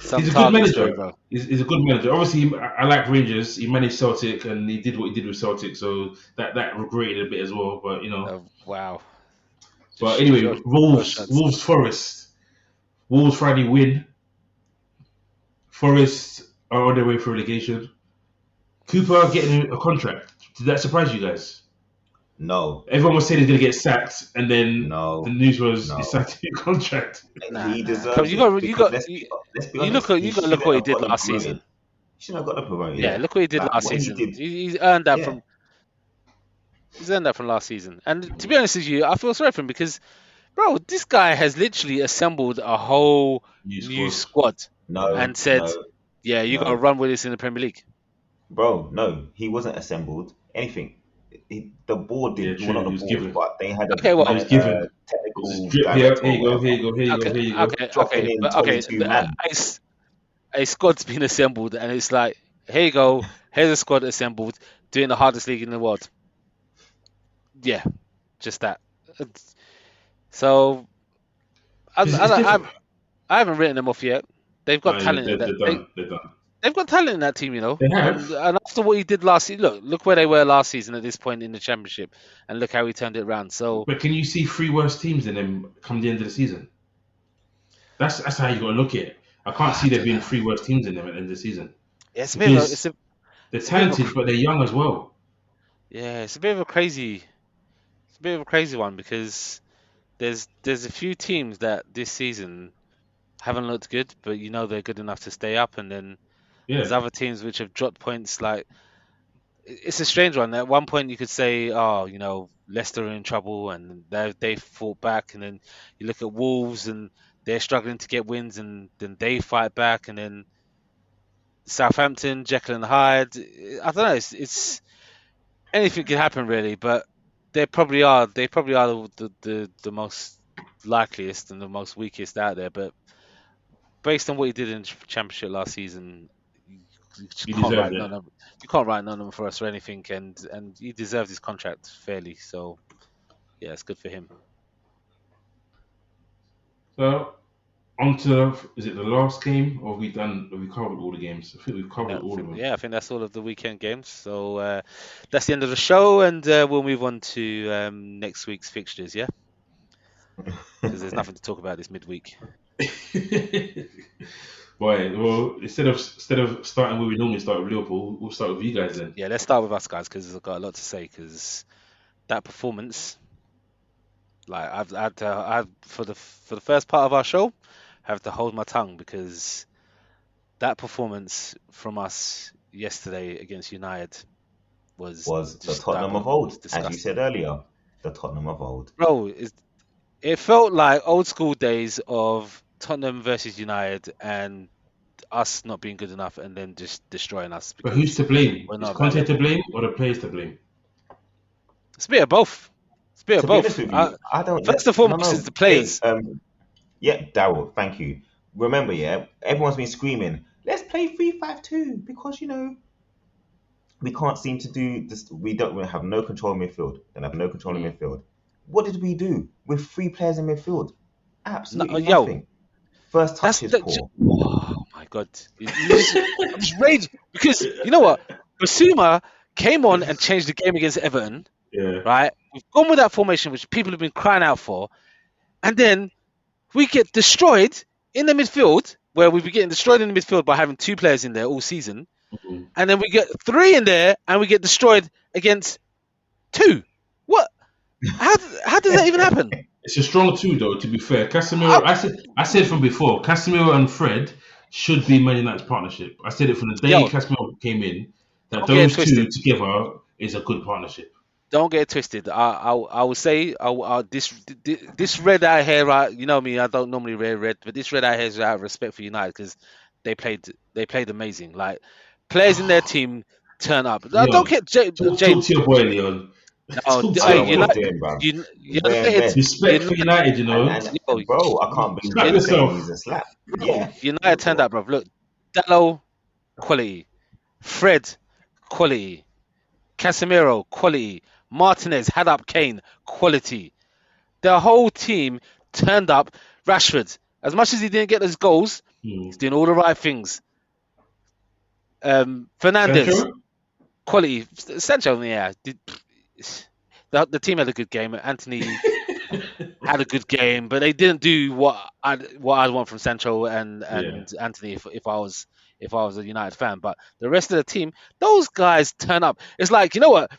some he's a good targets for manager. him, bro. He's a good manager. Obviously, I like Rangers. He managed Celtic and he did what he did with Celtic, so that regretted a bit as well. But Wow. But Just anyway, short Wolves Forest. Wolves Friday win. Forest are on their way for relegation. Cooper getting a contract. Did that surprise you guys? No, Everyone was saying he's going to get sacked, and then no, the news was no. he signed a contract. He deserves Because it. you Because got let's be honest, look at he look what he shouldn't have did gotten last promoted. season. He shouldn't have gotten promoted. Yeah, look what he did Like, last what he season. did- He's earned that Yeah. he's earned that from last season. And to be honest with you, I feel sorry for him because, bro, this guy has literally assembled a whole new squad No, and said, no, "Yeah, you got to no. run with this in the Premier League." Bro, no, he wasn't assembled. Anything. The board did. Yeah, Well, not true, the he was board, given. but they had Okay, well, He was given. technical It was drip here. director Here you or go. Here whatever. you go. Here you go. Here you go. Dropping in 22 man. A squad's been assembled, and it's like, here you go, here's a squad assembled, doing the hardest league in the world. Yeah, just that. So I haven't written them off yet. They've got talent. They're done. They're done. They've got talent in that team, you know. They have. And after what he did last season, look where they were last season at this point in the championship, and look how he turned it around. So, But can you see three worse teams in them come the end of the season? That's how you got to look at it. I can't see there being three worse teams in them at the end of the season. yeah, They're talented, but they're young as well. Yeah, it's a bit of a crazy one because there's a few teams that this season haven't looked good, but you know they're good enough to stay up, and then there's Yeah. other teams which have dropped points. Like, it's a strange one. At one point you could say, oh, you know, Leicester are in trouble and they fought back, and then you look at Wolves and they're struggling to get wins, and then they fight back, and then Southampton, Jekyll and Hyde. I don't know. It's anything can happen really, but they probably are the most likeliest and the most weakest out there. But based on what he did in the championship last season, you can't write none of them for us or anything, and he deserves his contract fairly. So yeah, it's good for him. So on to, is it the last game, or have we covered all the games? I think we've covered all of them. Yeah, I think that's all of the weekend games. So that's the end of the show, and we'll move on to next week's fixtures. Yeah, because there's nothing to talk about this midweek. Boy, well, instead of starting where we normally start with Liverpool, we'll start with you guys then. Yeah, let's start with us guys because I've got a lot to say. Because that performance, like I've for the first part of our show, have to hold my tongue because that performance from us yesterday against United was the Tottenham of old, as you said earlier. The Tottenham of old, bro. It felt like old school days of Tottenham versus United and us not being good enough and then just destroying us. But who's to blame? Is Conte to blame or the players to blame? It's a bit of both. To be honest with you, I don't. First and foremost, it's the players. Yeah, Daryl, thank you. Remember, yeah, everyone's been screaming, let's play 3-5-2 because, you know, we can't seem to do this. We have no control in midfield. Don't have no control in midfield. What did we do with 3 players in midfield? Absolutely nothing. First touch is poor. Oh my god! I'm just raging because you know what? Basuma came on and changed the game against Everton. Yeah. Right? We've gone with that formation, which people have been crying out for, and then we get destroyed in the midfield, where we've been getting destroyed in the midfield by having 2 players in there all season, and then we get 3 in there, and we get destroyed against 2. What? How does that even happen? It's a strong 2, though. To be fair, Casemiro. I said from before, Casemiro and Fred should be Man United's partnership. I said it from the day Casemiro came in that those 2 together is a good partnership. Don't get it twisted. I will say this red eye hair. Right, you know me. I don't normally wear red, but this red eye hair is out of respect for United because they played amazing. Like players in their team turn up. Leon, Don't get James. Talk to your boy, Leon. No, Talk I to don't know him, what he's bro. United, doing, bro. He's wearing United, red. Respect for United, United, you know. yo, And bro, I can't believe Slap man Un- saying yourself. he's a slap. bro, Yeah. United turned up, bro. Look, Dallo, quality. Fred, quality. Casemiro, quality. Martinez had up Kane, quality. The whole team turned up. Rashford, as much as he didn't get those goals, he's Hmm. doing all the right things. Fernandez, Sancho? quality. Sancho, yeah. The team had a good game. Anthony had a good game, but they didn't do what I'd want from Sancho Yeah. and Anthony if I was a United fan. But the rest of the team, those guys turn up. It's like, you know what?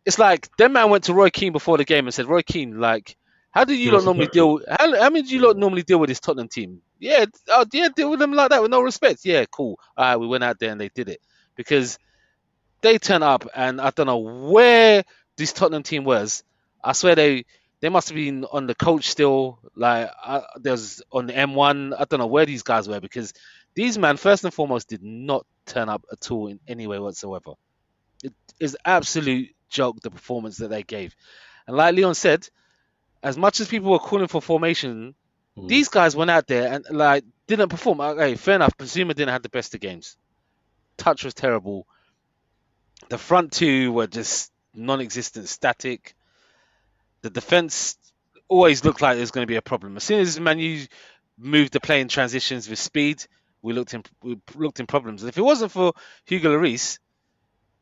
It's like them man went to Roy Keane before the game and said, Roy Keane, like, how do you Give lot us a normally pep talk. how many do you lot normally deal with this Tottenham team? Yeah, oh yeah, deal with them like that with no respect. Yeah, cool. All right, we went out there and they did it because they turn up, and I don't know where this Tottenham team was. I swear they must have been on the coach still. Like there's on the M1. I don't know where these guys were because these men first and foremost did not turn up at all in any way whatsoever. It is absolute joke the performance that they gave. And like Leon said, as much as people were calling for formation, Hmm. these guys went out there and like didn't perform. Okay, fair enough. Zuma didn't have the best of games. Touch was terrible. The front two were just non-existent, static. The defense always looked like there's going to be a problem. As soon as Manu moved the play in transitions with speed, we looked in problems. And if it wasn't for Hugo Lloris,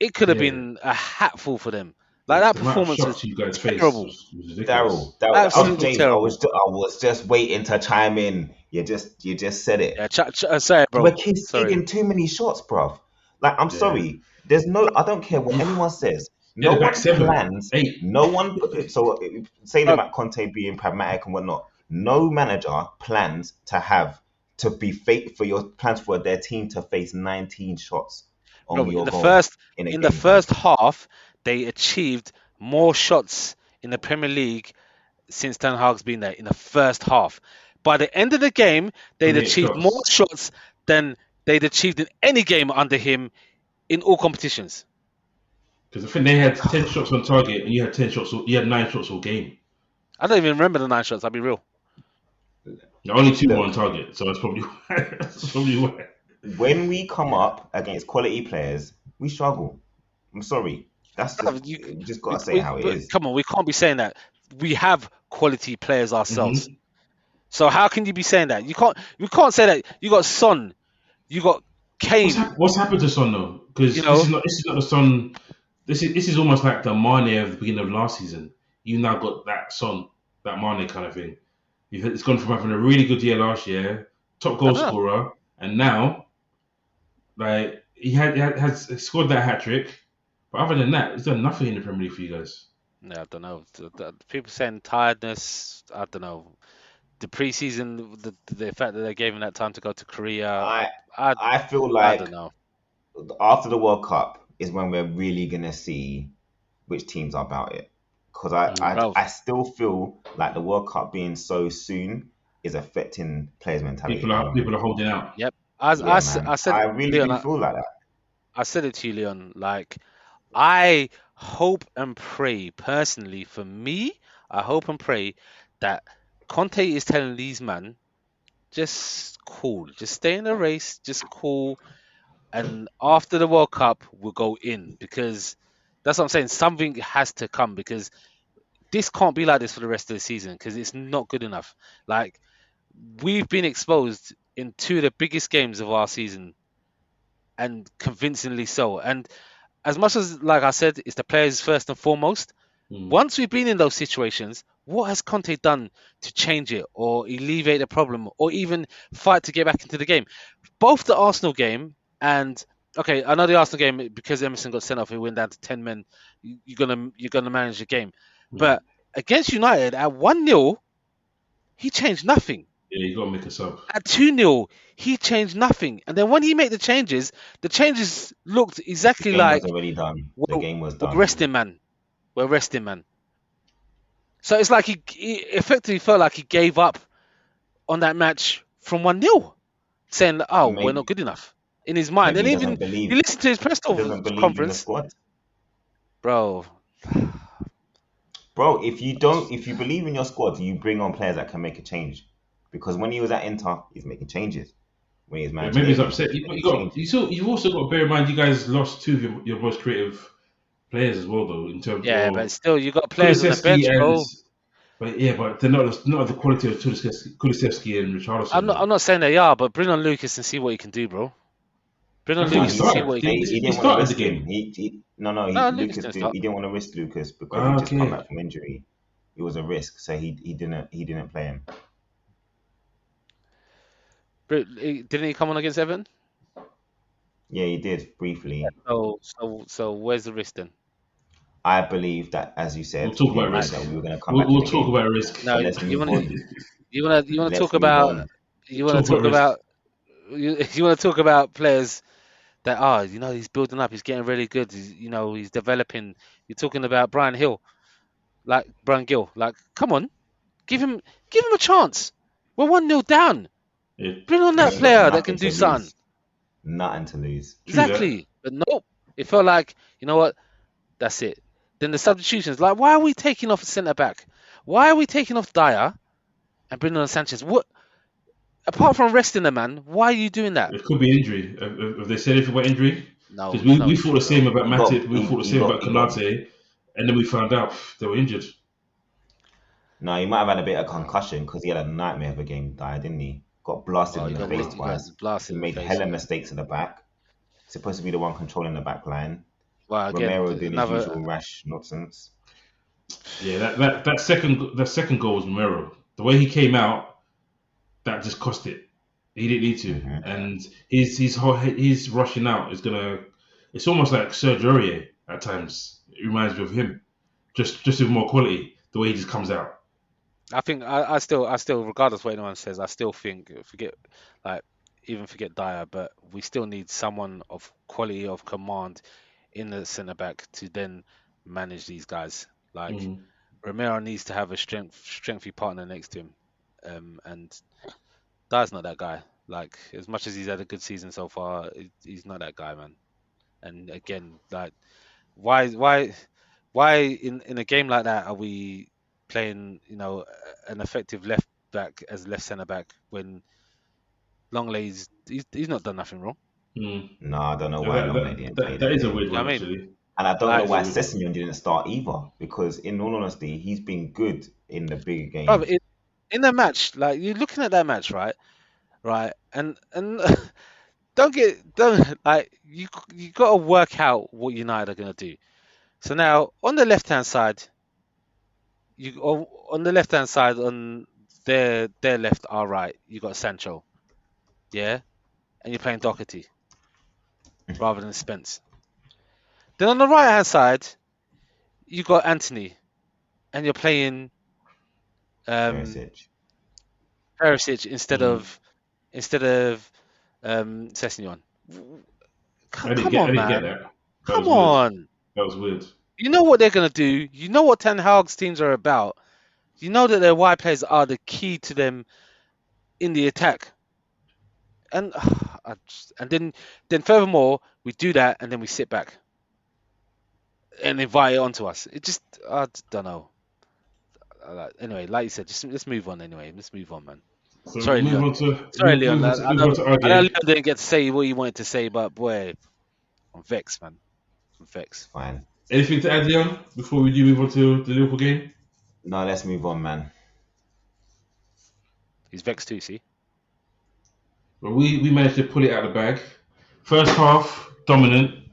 it could have Yeah. been a hatful for them. Like that The amount of performance was shots you guys faced terrible, was Daryl, ridiculous. absolutely James, terrible. I was just waiting to chime in. You just said it. Yeah, sorry, We're bro. Sorry. conceding too many shots, bruv. Like, I'm Yeah. sorry. There's no. I don't care what anyone says. Yeah, No the back one seven, plans. eight. No one. So saying Bro, about Conte being pragmatic and whatnot. No manager plans to be for your plans for their team to face 19 shots on bro, in your the goal first in a in the game time. first half, they achieved more shots in the Premier League since Ten Hag's been there in the first half. By the end of the game, they'd 28 achieved more shots. shots than they'd achieved in any game under him in all competitions. Because I think they had 10 shots on target and you had 10 shots, you had 9 shots all game. I don't even remember the 9 shots. I'll be real. The only two were on Look, target, so that's probably why. That's probably why. when we come up against quality players, we struggle. I'm sorry. That's Bro, just we just gotta say how it but is. come on, we can't be saying that. We have quality players ourselves. Hmm. So how can you be saying that? You can't. You can't say that. You got Son. You got Kane. What's happened to Son though? You Because know. this is not the Son. This is almost like the Mane of the beginning of last season. You now got that Son, that Mane kind of thing. It's gone from having a really good year last year, top I goal don't know. scorer, and now like has scored that hat trick. But other than that, he's done nothing in the Premier League for you guys. Yeah, I don't know. People saying tiredness. I don't know. The preseason, the fact that they gave him that time to go to Korea. I I I feel I like don't know. after the World Cup is when we're really gonna see which teams are about it. Because Mm. Bro, I still feel like the World Cup being so soon is affecting players' mentality at the moment. People are holding out. yep. Yeah, man. I said I it, really, Leon. really feel like that. I said it to you, Leon. Like I hope and pray personally for me. I hope and pray that Conte is telling these men just cool, just stay in the race, just cool, and after the World Cup we'll go in because that's what I'm saying. Something has to come because this can't be like this for the rest of the season because it's not good enough. Like we've been exposed in two of the biggest games of our season and convincingly so. And as much as, like I said, it's the players first and foremost. Mm. Once we've been in those situations, what has Conte done to change it or alleviate the problem or even fight to get back into the game? Both the Arsenal game and okay, I know the Arsenal game because Emerson got sent off, it went down to 10 men. You're gonna manage the game, Mm. but against United at 1-0, he changed nothing. Yeah, you got to make a sub. At 2-0, he changed nothing. And then when he made the changes looked The exactly game was like, already done. The well, game was we're done. resting, man. We're resting, man. So it's like he effectively felt like he gave up on that match from 1-0, saying, oh, we're not Maybe good enough in his mind. maybe And he even doesn't you believe listen to his press he doesn't believe in the conference, squad. bro. Bro, if you believe in your squad, you bring on players that can make a change. Because when he was at Inter, he's making changes. When he was Yeah, manager maybe he's Italy, upset. he's making You changes. still, you've also got to bear in mind you guys lost two of your most creative players as well, though. In terms Yeah, but of still, you got players on the Kulusevski bench, and bro. but they're not of the quality of Kulusevski and Richarlison, though. I'm not saying they are, but bring on Lucas and see what he can do, bro. Bring I on think No, he Lucas and see started. what he can he do. He didn't want to started the risk him. game. No, Lucas didn't start. He didn't want to risk Lucas because he Ah, just come okay. back from injury. It was a risk, so he didn't play him. Didn't he come on against Everton? Yeah, he did briefly. So where's the risk then? I believe that, as you We'll said, talk he about didn't believe Like, that risk. we were going to come We'll, back in we'll the talk game. about risk. no, But let's you move want to on. you want to Let's talk move about on. you want Talk to about talk risk. about you want to talk about players that are he's building up, he's getting really good, he's developing. You're talking about Brian Gill, like come on, give him a chance. We're 1-0 down. Yeah, Bring on And that he got player that nothing can to do something. lose. Nothing to lose. true that. Exactly. But nope. It felt like, you know what? That's it. Then the substitutions, like, why are we taking off a centre back? Why are we taking off Dyer and bringing on Sanchez? What? Apart from resting the man, why are you doing that? It could be injury. Have they said anything about injury? No, Because there's no we thought injury, the bro. same about Matip. We thought the same about He got. Konate, and then we found out they were injured. No, he might have had a bit of concussion because he had a nightmare of a game, Dyer, didn't he? Got blasted Well, in the face you got twice. He blasted in the made face, hella yeah. mistakes at the back. Supposed to be the one controlling the back line. Well, again, Romero doing his another. usual rash nonsense. Yeah, that second goal was Romero. The way he came out, that just cost it. He didn't need to, Hmm. and his rushing out is gonna. It's almost like Sergio Aurier at times. It reminds me of him, just with more quality. The way he just comes out. I think I still, regardless of what anyone says, I still think like forget Dyer, but we still need someone of quality of command in the centre back to then manage these guys. Like Mm. Romero needs to have a strengthy partner next to him, and Dyer's not that guy. Like as much as he's had a good season so far, he's not that guy, man. And again, like why why why in a game like that are we playing an effective left back as left centre back when Longley's he's not done nothing wrong. Mm. No, I don't know Yeah, why Longley didn't play that is a today. weird You know one what I mean? actually. And I don't know Like, That is a why weird one. Sessegnon didn't start either. Because in all honesty, he's been good in the bigger bro, games. in the match, like you're looking at that match, right, and don't like you got to work out what United are gonna do. So now on the left hand side, on the left hand side on their left, our right, you got Sancho, yeah, and you're playing Doherty rather than Spence. Then on the right hand side, you got Anthony, and you're playing Perisic. Perisic Mm. instead of Sessegnon. Come I on, didn't get man. that. That Come was weird. on. That was weird. You know what they're gonna do. You know what Ten Hag's teams are about. You know that their wide players are the key to them in the attack. And then furthermore, we do that and then we sit back and invite it onto us. It just I don't know. Anyway, like you said, just let's move on. Anyway, let's move on, man. So Sorry, move Leon. on to Sorry, Leon. move on to our I know game. Leon didn't get to say what he wanted to say, but boy, I'm vexed, man. I'm vexed. Fine. Anything to add, Leon, before we do move on to the Liverpool game? No, let's move on, man. He's vexed too. See, But we managed to pull it out of the bag. First half, dominant.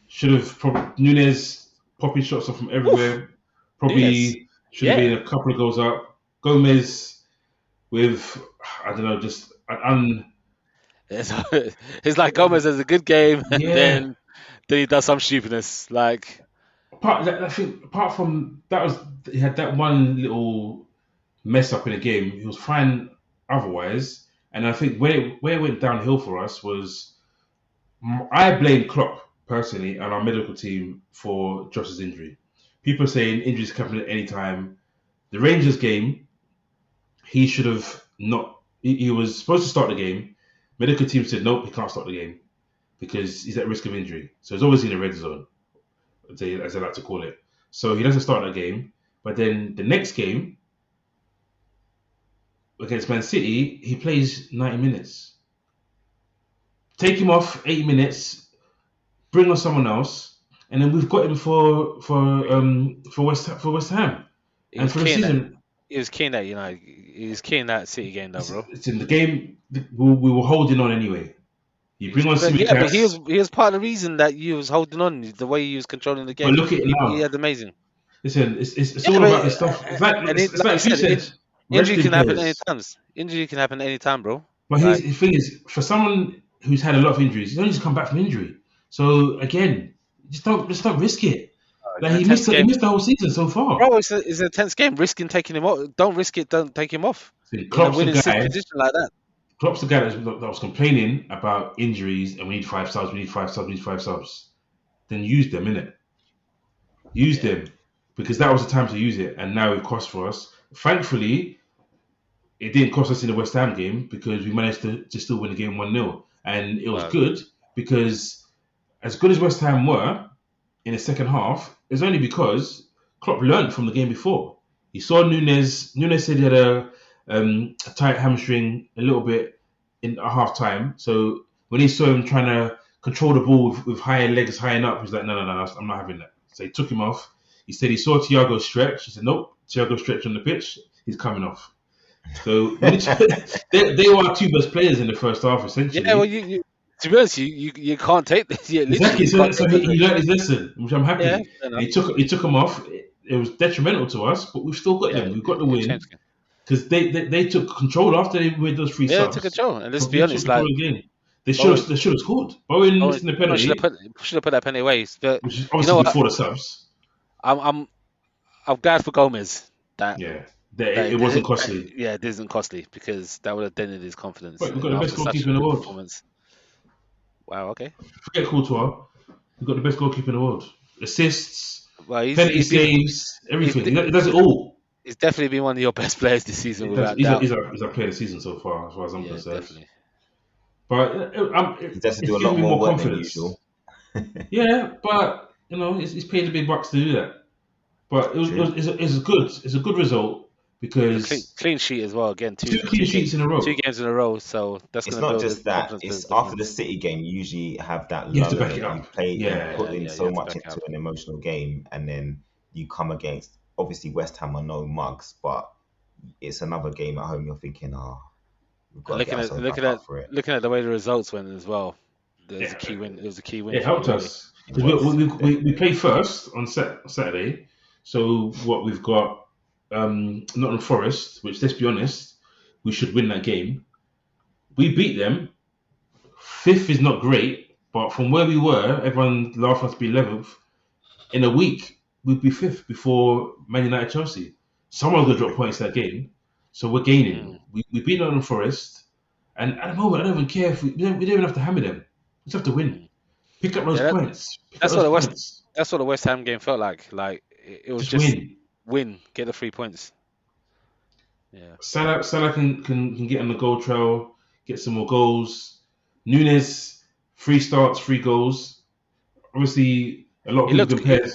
Should have Nunes popping shots off from Oof, everywhere. Nunes. Probably should have Yeah, been a couple of goals up. Gomez with I don't know, just an it's, it's like Gomez has a good game, and yeah. then he does some stupidness. Like, I think apart from that was he had that one little mess up in the game. He was fine otherwise, and I think where it went downhill for us was I blame Klopp personally and our medical team for Josh's injury. People are saying injuries can happen at any time. The Rangers game, he should have not. He was supposed to start the game. Medical team said nope, he can't start the game because he's at risk of injury. So he's obviously in the red zone, as they like to call it. So he doesn't start that game. But then the next game against Man City, he plays 90 minutes. Take him off 80 minutes, bring on someone else, and then we've got him for West Ham. He And was for the keen that season, he was keen that he was keen that City game though, bro. it's in the game. We were holding on anyway. You bring on But Simicast, he was part of the reason that you was holding on. The way he was controlling the but game, look at it he now. had amazing. Listen, it's Yeah, all about the but stuff. and It's like you like you said, said, injury resting can happen any players. times. Injury can happen any time, bro. But Like the thing is, for someone who's had a lot of injuries, he's only just come back from injury. So again, just don't risk it. in Like a tense he game, missed the whole season so far. bro. It's a tense game. Risking taking him off. Don't risk it. Don't take him off See, in a winning position like that. Klopp's the guy that was complaining about injuries and we need 5 subs, we need 5 subs, we need 5 subs. Then use them, innit? Use them. Because that was the time to use it, and now it cost for us. Thankfully, it didn't cost us in the West Ham game because we managed to still win the game 1-0. And it was Wow. good because as good as West Ham were in the second half, it's only because Klopp learned from the game before. He saw Nunes. Nunes said he had a tight hamstring a little bit in a half time. So when he saw him trying to control the ball with higher legs, high up, he's like, no, I'm not having that. So he took him off. He said he saw Thiago stretch. He said, nope, Thiago stretch on the pitch. He's coming off. So they were our two best players in the first half, essentially. Yeah, well, you to be honest, you can't take this. Yeah, Exactly. literally. So he learned his lesson, which I'm happy. Yeah, fair enough. He took him off. It was detrimental to us, but we've still got them. We've got the win changed game. because they took control after they made those 3 Yeah, subs. took control. And let's They be took honest, control like of the game. They should have scored. Bowen missing the penalty, should have put that penalty away. But which is you obviously know what? before the subs. I'm glad for Gomez that Yeah, it wasn't costly. Yeah, it isn't costly because that would have dented his confidence. But we've got the after best such goalkeeper a in the good world. performance. Wow. Okay. Forget Courtois. We've got the best goalkeeper in the world. Assists, Well, penalty saves, everything. He does it all. He's definitely been one of your best players this season, without He's doubt. He's our player of the season so far, as far as I'm concerned. Definitely. But He has to do a it's lot giving me more work confidence. than usual. Yeah, but he's paid the big bucks to do that. But it's a good result because Clean sheet as well. Again, two clean sheets in a row. 2 games in a row. So that's It's going to not build just the that. confidence It's build after the City game. You usually have that You have to lull back and it you up. play, Yeah, you put in you so have to much back it into up. an emotional game, and then you come against obviously West Ham are no mugs, but it's another game at home. You're thinking, we've got to get ourselves back up for it. Looking at the way the results went as well. It was Yeah. a key win. It was a key win. It for you, helped really. us because we play first on Saturday. So what we've got Nottingham Forest, which let's be honest, we should win that game. We beat them. 5th is not great, but from where we were, everyone laughed us to be 11th. In a week, we'd be 5th before Man United Chelsea. Someone's going to drop points that game, so we're gaining. We beat Nottingham Forest, and at the moment, I don't even care if we don't even have to hammer them. We just have to win. Pick up those points. That's what the West Ham game felt like. Like it was just win, get the 3 points. Yeah. Salah can get on the goal trail, get some more goals. Nunes, 3 starts, 3 goals. Obviously, a lot of people compared.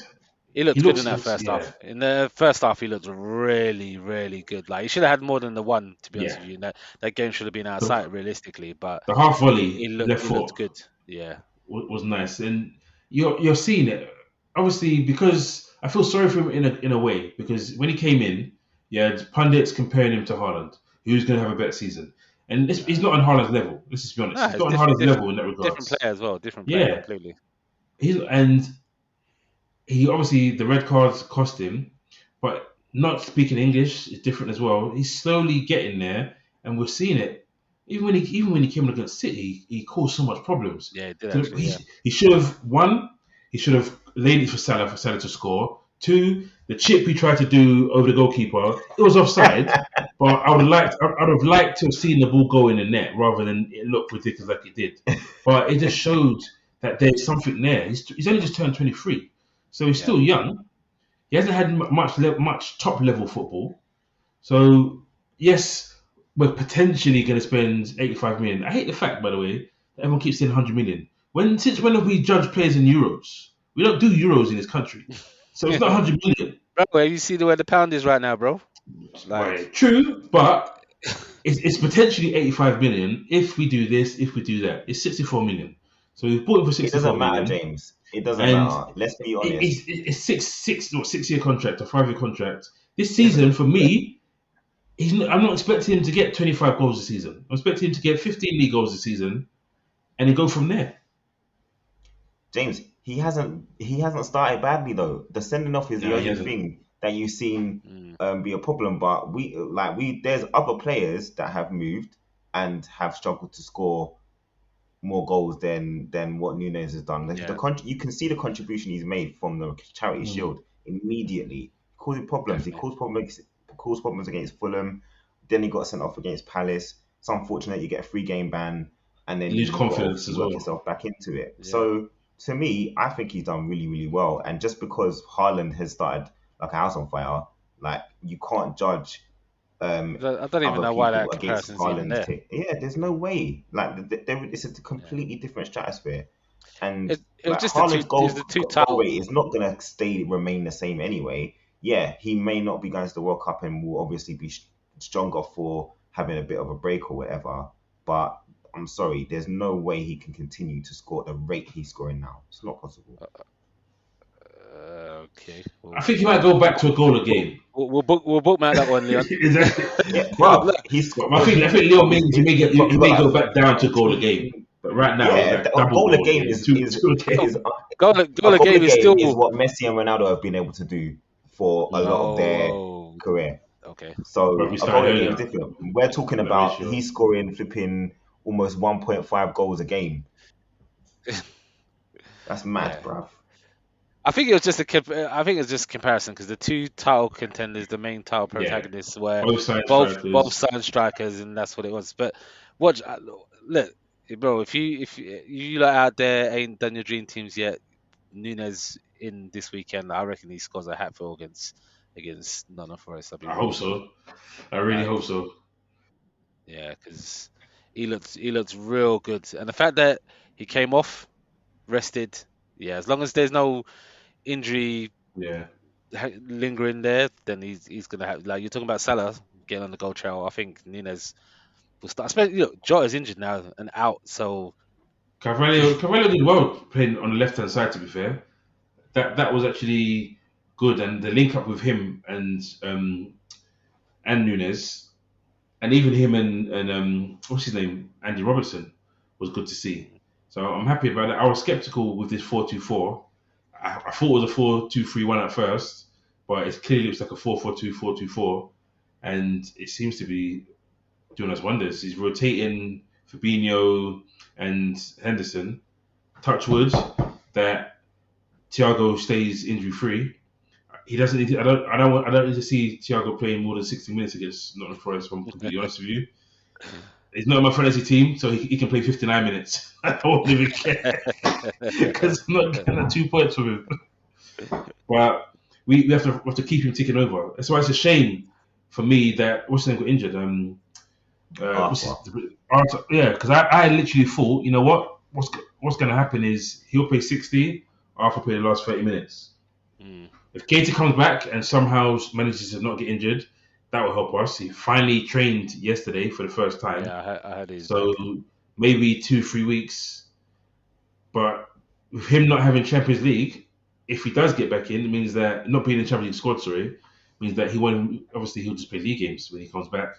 He looked good in that first half. In the first half, he looked really, really good. Like he should have had more than the one. To be honest with you, that game should have been out of sight realistically. But the half volley, he looked good. Yeah, was nice, and you're seeing it. Obviously, because I feel sorry for him in a way because when he came in, you had pundits comparing him to Haaland, who's going to have a better season. And he's not on Haaland's level. Let's just be honest. He's not on Haaland's level in that regard. Different player as well. Different player, completely. He obviously the red cards cost him, but not speaking English is different as well. He's slowly getting there, and we're seeing it. Even when he came against City, he caused so much problems. Yeah, he did actually. He should have won. He should have laid it for Salah to score. 2, the chip he tried to do over the goalkeeper, it was offside. But I would have liked to have seen the ball go in the net rather than it look ridiculous like it did. But it just showed that there's something there. He's only just turned 23, so he's still young. He hasn't had much top level football. So yes, we're potentially going to spend 85 million. I hate the fact, by the way, that everyone keeps saying 100 million. Since when have we judged players in euros? We don't do euros in this country. So it's not 100 million. Bro, you see the way the pound is right now, bro? Like, Right, true, but it's potentially 85 million if we do this, if we do that. It's 64 million. So we've bought him for It 64 doesn't matter, million, James. It doesn't and matter. Let's be honest. it's 6 year contract, a 5 year contract. This Yes, season for me, I'm not expecting him to get 25 goals a season. I'm expecting him to get 15 league goals a season, and then go from there. James, he hasn't started badly though. The sending off is the No, he only hasn't. thing that you've seen mm, be a problem. But there's other players that have moved and have struggled to score more goals than what Nunes has done. yeah, You can see the contribution he's made from the Charity Mm. Shield immediately, causing problems. He definitely. caused problems against Fulham. Then he got sent off against Palace. It's unfortunate you get a 3 game ban, and then You lose you've got to confidence obviously as work well. yourself back into it. Yeah. So to me, I think he's done really, really well. And just because Haaland has started like a house on fire, like you can't judge I don't even other know why people that against comparison's even Haaland's there. take. Yeah, there's no way. Like it's a Yeah. completely different stratosphere, and It was like just the two. Haaland's It was the two goal title. rate is not gonna remain the same anyway. Yeah, he may not be going to the World Cup and will obviously be stronger for having a bit of a break or whatever. But I'm sorry, there's no way he can continue to score at the rate he's scoring now. It's not possible. Okay, I think he might go back to a goal a game. we'll bookmark that one, Leon. Exactly. Yeah, Look, bruv, he's But I think Leon means he may go back down to goal a game. But right now he's yeah, like a double goal a goal a game game, two a game. is goal a a goal a game is game is still. what Messi and Ronaldo have been able to do for a lot of their Oh, career. okay. But So we a goal started a game is earlier. different. We're talking That about ratio. he's scoring flipping almost 1.5 goals a game. That's mad, Yeah. bruv. I think it was just I think it's just comparison because the two title contenders, the main title Yeah. protagonists, were Both side both strikers. side strikers, and that's what it was. But watch, look, bro, if you lot out there ain't done your dream teams yet, Nunes in this weekend, I reckon he scores a hatful against Nottingham Forest. I'd be I hope really so. I really like, hope so. yeah, because he looks real good, and the fact that he came off rested, yeah, as long as there's no injury Yeah. lingering there, then he's gonna have, like you're talking about Salah getting on the goal trail. I think Nunes will start. Especially, Jota's injured now and out, so Carvalho did well playing on the left hand side. To be fair, that was actually good, and the link up with him and Nunes, and even him and what's his name, Andy Robertson, was good to see. So I'm happy about it. I was skeptical with this 4-2-4. I thought it was a 4-2-3-1 at first, but it clearly looks like a 4-4-2, 4-2-4, and it seems to be doing us wonders. He's rotating Fabinho and Henderson. Touch wood that Thiago stays injury free. He doesn't need to, I don't need to see Thiago playing more than 60 minutes against Nottingham Forest. If I'm completely honest with you, he's not in my fantasy team, so he can play 59 minutes. I won't even care because I'm not getting 2 points from him. But we have to keep him ticking over. That's why it's a shame for me that what's his name got injured. Arthur. Arthur, yeah, because I literally thought, you know what's going to happen is he'll play 60, Arthur play the last 30 minutes. mm, If Katie comes back and somehow manages to not get injured, that will help us. He finally trained yesterday for the first time, yeah, I heard he's back. so maybe 2 3 weeks. But with him not having Champions League, if he does get back in, it means that not being in Champions League squad, means that he won't. Obviously, he'll just play league games when he comes back,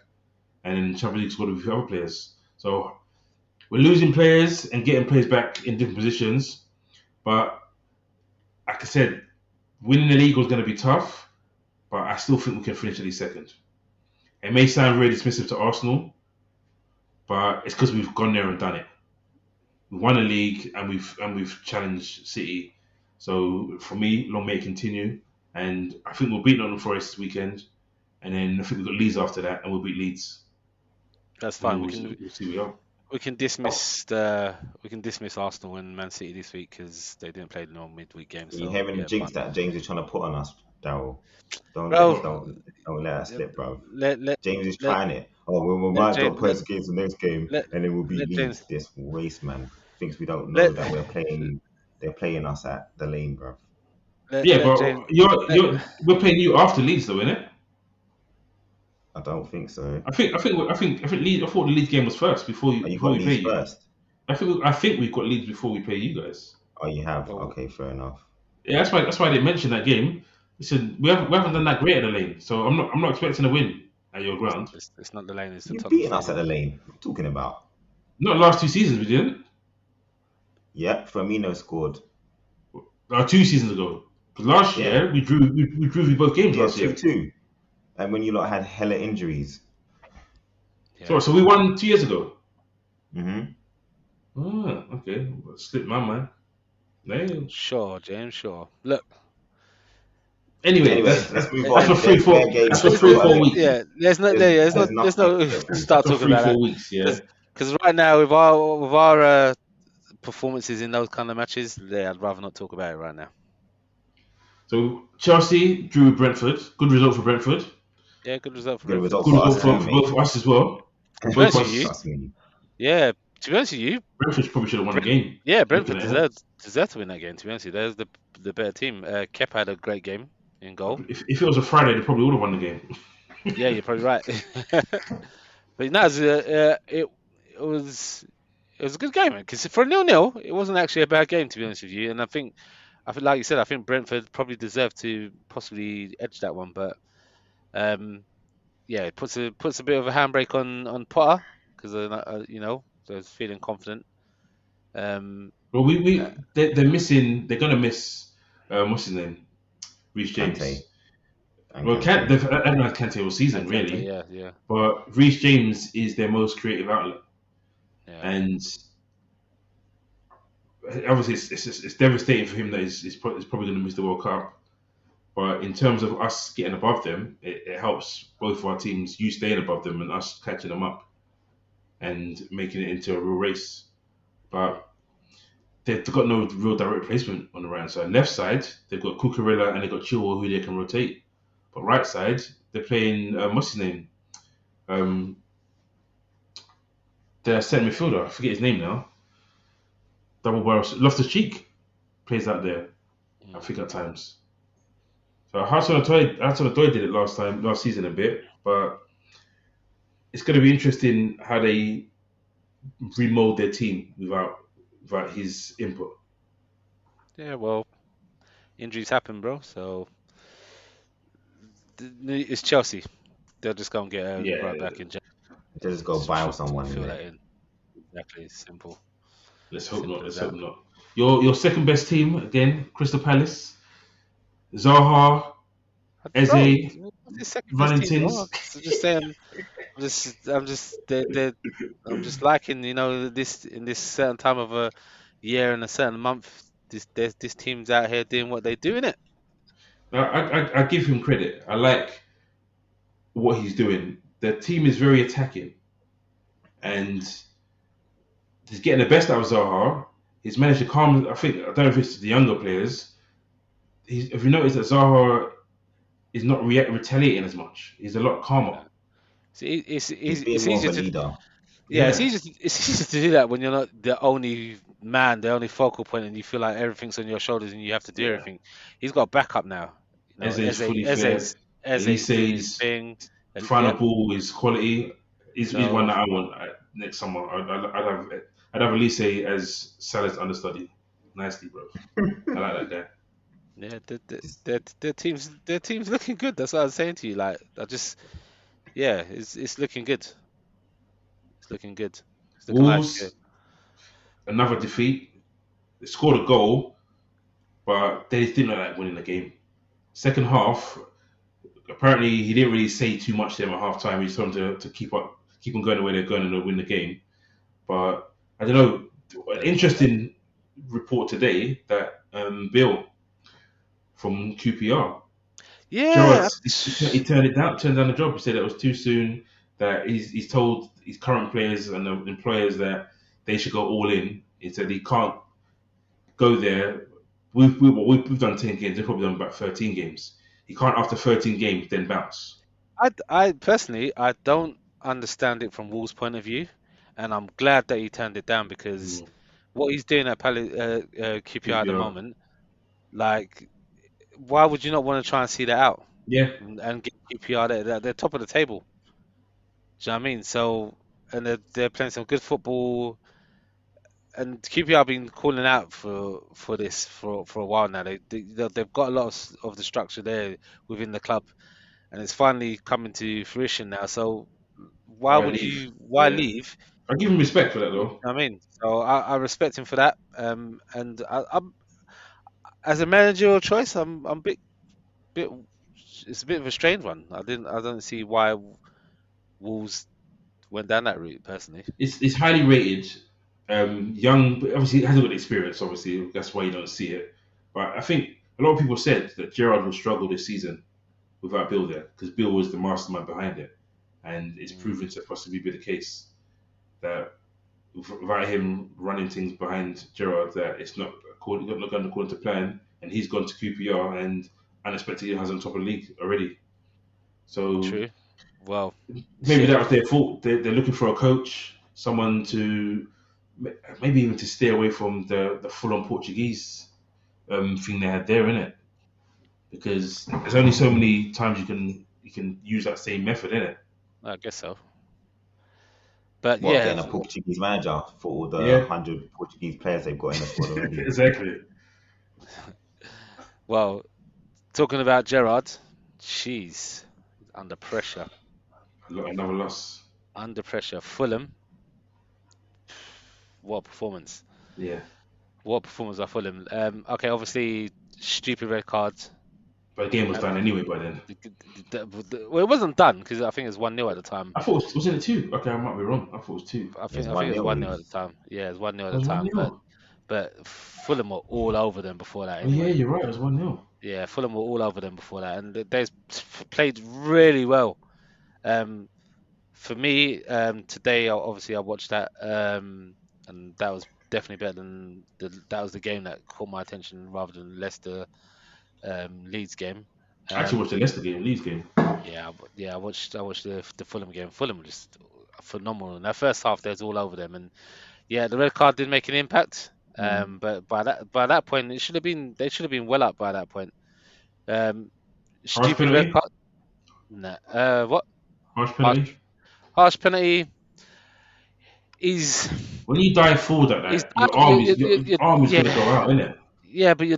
and then Champions League squad with other players. So we're losing players and getting players back in different positions. But like I said, winning the league was going to be tough, but I still think we can finish at least second. It may sound very dismissive to Arsenal, but it's because we've gone there and done it. We won a league and we've challenged City. So for me, long may it continue. And I think we'll beat Nottingham Forest this weekend, and then I think we've got Leeds after that, and we'll beat Leeds, That's and then fine. we'll see where we are. We can dismiss Arsenal and Man City this week because they didn't play no midweek games. You So hearing the yeah, jinx fine. that James is trying to put on us, Daryl? Bro, Don't let us slip, bro. let let James is let trying it. Oh, we let might James drop points against the next game, let and then we'll beat let James Leeds. This waste man thinks we don't know let that we're playing. They're playing us at the lane, bro. Yeah, let but James. Let, we're playing you after Leeds, though, isn't it? I don't think so. I think Leeds. I thought the Leeds game was first Oh, you before got we play Leeds you. first. I think we've got Leeds before we play you guys. Oh, you have. well, Okay, fair enough. Yeah, that's why they mentioned that game. Listen, we haven't done that great at the lane, so I'm not expecting a win at your ground. it's not the lane. It's the You've Tottenham beaten us at Stadium. the lane. What are you talking about? Not the last 2 seasons we didn't. Yep, Firmino scored. 2 seasons ago. Because last Yeah, year we drew with both games yeah, last two year. two. And when you lot had hella injuries. Yeah. So we won 2 years ago. Hmm. Ah, okay. Slipped my mind. No. Sure, James. Sure. Look. Anyway, Anyway, that's let's move that's for on. three Their four. game That's for is three four over. weeks. Yeah. There's no. There's Yeah. there's There's nothing. no. Start That's for talking three about that four weeks. Yeah. because right now with our performances in those kind of matches, yeah, I'd rather not talk about it right now. So Chelsea drew with Brentford. Good result for Brentford. Yeah, good result for Good Brentford. result Good for result us too, for Um, both of mate. us as well. to be Both honest of with you, us. Trust me. yeah. To be honest with you, Brentford probably should have won the Brent, game. yeah, Looking Brentford at it, deserved to win that game. To be honest with you, they're the better team. Kepa had a great game in goal. if it was a Friday, they probably would have won the game. Yeah, you're probably right. But no, it was it was a good game because for a 0-0, it wasn't actually a bad game to be honest with you. And I think like you said, I think Brentford probably deserved to possibly edge that one. But yeah, it puts a bit of a handbrake on Potter because so he's feeling confident. Um, But uh, they're missing. They're gonna miss. What's his name? Reece Kante James. and Well, can't Kante. they've had Kante all season and Kante, really, yeah, but Reece James is their most creative outlet, yeah, and obviously it's devastating for him that he's probably going to miss the World Cup. But in terms of us getting above them, it helps both of our teams. You staying above them and us catching them up and making it into a real race. But they've got no real direct replacement on the right side. Left side, they've got Cucurella and they've got Chilwell who they can rotate. But right side, they're playing what's his name? Um, their centre midfielder. I forget his name now. Double barrel. Loftus Cheek plays out there. I mm. think at times. So Hudson-Odoi did it last season a bit, but it's going to be interesting how they remold their team without his input. Yeah. Well, injuries happen, bro. So it's Chelsea. They'll just go and get right Yeah, back in. Just go buy someone in Fill there. that in. Exactly. Simple. let's hope not. Simple as Let's that. hope not. Your second best team again, Crystal Palace, Zaha, Bro, Eze, what's his second best running team, bro? tins. I'm just saying. I'm just liking, this in this certain time of a year and a certain month. This team's out here doing what they do in it. I give him credit. I like what he's doing. The team is very attacking, and he's getting the best out of Zaha. He's managed to calm. I don't know if it's the younger players. If you notice that Zaha is not retaliating as much. He's a lot calmer. Yeah. See, He's being it's more of easier a to leader. yeah, Yeah, it's easier to do that when you're not the only man, the only focal point, and you feel like everything's on your shoulders and you have to do yeah. everything. He's got backup now. Eze's fully fed. Eze's doing his Elise's thing. And final yeah, ball is quality. He's one so that I want next summer. I'd have Elise as Salah's understudy. Nicely, bro. I like that guy. yeah, their team's looking good. That's what I was saying to you. Like I just yeah, it's looking good. It's looking good. It's looking like Wolves, another defeat. They scored a goal, but they didn't look like winning the game. Second half, apparently he didn't really say too much to them at half time. He just told them to keep on going the way they're going and they'll win the game. But I don't know. An interesting report today that Bill from QPR, yeah. Gerrard, he turned down the job. He said it was too soon. That he's told his current players and the employers that they should go all in. He said he can't go there. We've done 10 games. They've probably done about 13 games. He can't after 13 games then bounce. I personally I don't understand it from Wolves' point of view, and I'm glad that he turned it down because Mm, what he's doing at QPR at the QPR. moment, like why would you not want to try and see that out Yeah, and get QPR there? They're top of the table. Do you know what I mean? So, and they're playing some good football. And QPR have been calling out for this for a while now. They've got a lot of the structure there within the club, and it's finally coming to fruition now. So why leave? why Yeah, leave? I give him respect for that though. I mean, so I respect him for that. And I'm as a managerial choice, I'm a bit. It's a bit of a strange one. I don't see why Wolves went down that route personally. It's highly rated, young, but obviously it hasn't got the experience. Obviously, that's why you don't see it. But I think a lot of people said that Gerrard will struggle this season without Bill there because Bill was the mastermind behind it, and it's Mm, proven to possibly be the case that without him running things behind Gerrard, that it's not going according to plan, and he's gone to QPR and unexpectedly has on top of the league already. So true. Well, maybe that was their fault. They're looking for a coach, someone to maybe even to stay away from the full on Portuguese thing they had there, innit? Because there's only so many times you can use that same method, innit? I guess so. But What, yeah, getting a Portuguese manager for all the Yeah, 100 Portuguese players they've got in the squad already? exactly. well, talking about Gerard, jeez, under pressure, Another loss. under pressure. Fulham, what a performance! Yeah, What a performance by Fulham. Okay, obviously stupid red cards. but the game was Uh, done anyway by then. well, it wasn't done because I think it was 1-0 at the time. I thought wasn't it two? Okay, I might be wrong. I thought it was two. It's I think it 1 was 0. 1-0 at the time. Yeah, it was 1-0 at It the was one time. nil. But Fulham were all over them before that Oh yeah, anyway. you're right. It was 1-0. Yeah, Fulham were all over them before that, and they played really well. Um, for me, today obviously I watched that, and that was definitely better than that was the game that caught my attention rather than Leicester Leeds game. I actually watched Um, the Leicester game, Leeds game. yeah, I watched the Fulham game. Fulham were just phenomenal. In that first half, they was all over them, and yeah, the red card did make an impact. But by that point, they should have been well up by that point. Um, Harsh stupid red penalty. card. Nah, what Harsh harsh penalty. harsh penalty? He's When you dive forward like he's that, your arm is gonna yeah, go out, isn't it? yeah, but you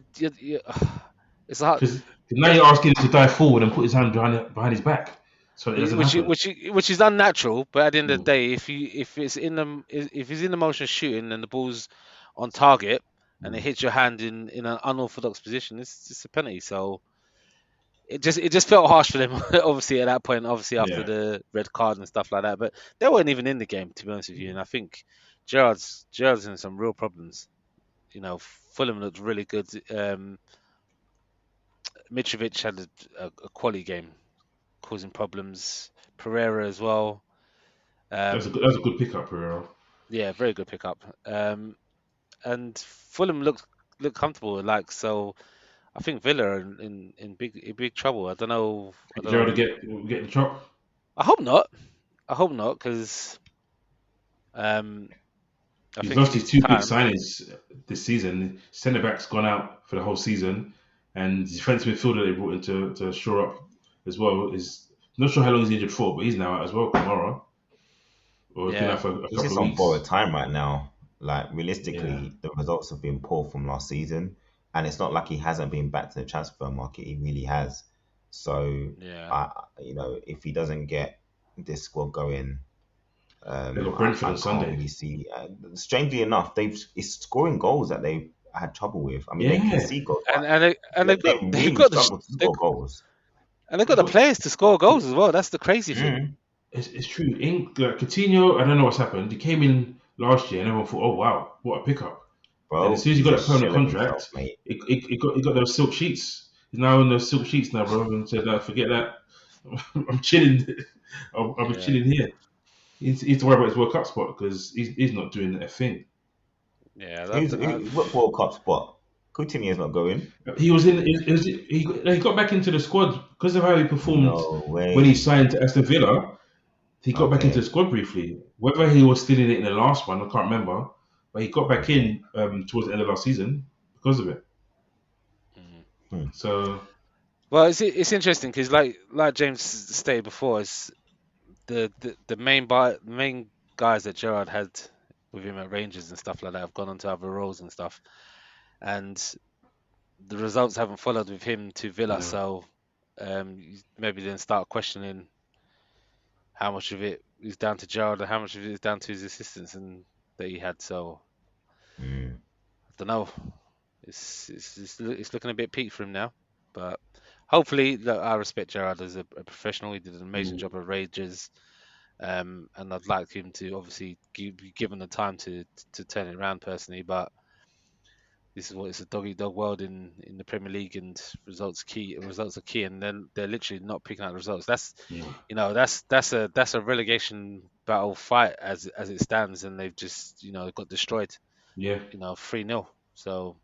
it's hard. Because now you're asking him to dive forward and put his hand behind his back, so it doesn't happen. Which is unnatural, but at the end of the Mm, day, if it's in the if he's in the motion shooting and the ball's on target and it mm. hits your hand in an unorthodox position, it's just a penalty. So it just felt harsh for them, obviously at that point, obviously after Yeah, the red card and stuff like that. But they weren't even in the game, to be honest with you. And I think Gerard's in some real problems. You know, Fulham looked really good. Mitrovic had a quality game, causing problems. Pereira as well. Um, that's a good pickup, Pereira. yeah, very good pickup. And Fulham looked comfortable. Like so, I think Villa are in big trouble. I don't know. I Think don't Gerrard know. will get the chop. I hope not. I hope not, because um, I He's think lost it's his two big time. signings this season. Centre back's gone out for the whole season, and the defensive midfielder they brought in to shore up as well is not sure how long he's injured for, but he's now out as well tomorrow, or he's been Yeah, out for a He's couple just of on weeks. borrowed time right now. Like, Yeah, realistically, the results have been poor from last season, and it's not like he hasn't been back to the transfer market. He really has. So, yeah, I, if he doesn't get this squad going, they got Brentford I on can't Sunday. really see. Strangely enough, it's scoring goals that they had trouble with. I mean, they Yeah, concede goals, and but they they've really got struggle to they score goals. and they've got that's the what players to score goals as well. That's the crazy thing. Mm, it's true. Like Coutinho, I don't know what's happened. He came in last year, and everyone thought, "Oh wow, what a pickup!" Then as bro, soon as he he's got a that permanent shell of himself, contract, mate. it got those silk sheets. He's now on those silk sheets now, bro, and said, "Forget that. I'm chilling. I'll be Yeah, chilling here." He needs to worry about his World Cup spot because he's not doing a thing. yeah. What World Cup spot? Coutinho's not going. He was in. He got back into the squad because of how he performed No when he way. signed to Aston Villa. He got back into the Okay. squad briefly. Whether he was still in it in the last one, I can't remember. But he got back Okay. in towards the end of last season because of it. mm, Hmm. So Well, it's interesting because like James stated before, it's the main guys that Gerrard had with him at Rangers and stuff like that have gone on to other roles and stuff, and the results haven't followed with him to Villa. No. So you maybe then start questioning how much of it is down to Gerrard and how much of it is down to his assistants and that he had. So Mm. I don't know. It's looking a bit peak for him now, but hopefully, look, I respect Gerrard as a professional. He did an amazing Mm. job at Rangers, and I'd like him to obviously be given the time to turn it around personally. But this is what it's a dog eat dog world in the Premier League, and results are key, and then they're literally not picking out the results. That's No. that's a relegation battle fight as it stands, and they've just got destroyed, Yeah. 3-0. So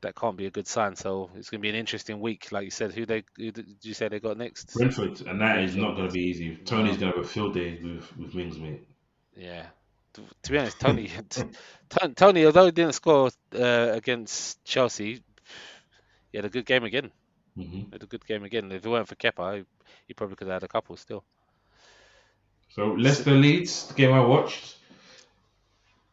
that can't be a good sign. So it's going to be an interesting week, like you said. Who did you say they got next? Brentford, and that is Brentford. not going to be easy. Tony's No, going to have a field day with Mings, mate. yeah. To be honest, Tony, although he didn't score against Chelsea, he had a good game again. Hmm. Had a good game again. If it weren't for Kepa, he probably could have had a couple still. So S- Leicester Leeds, the game I watched.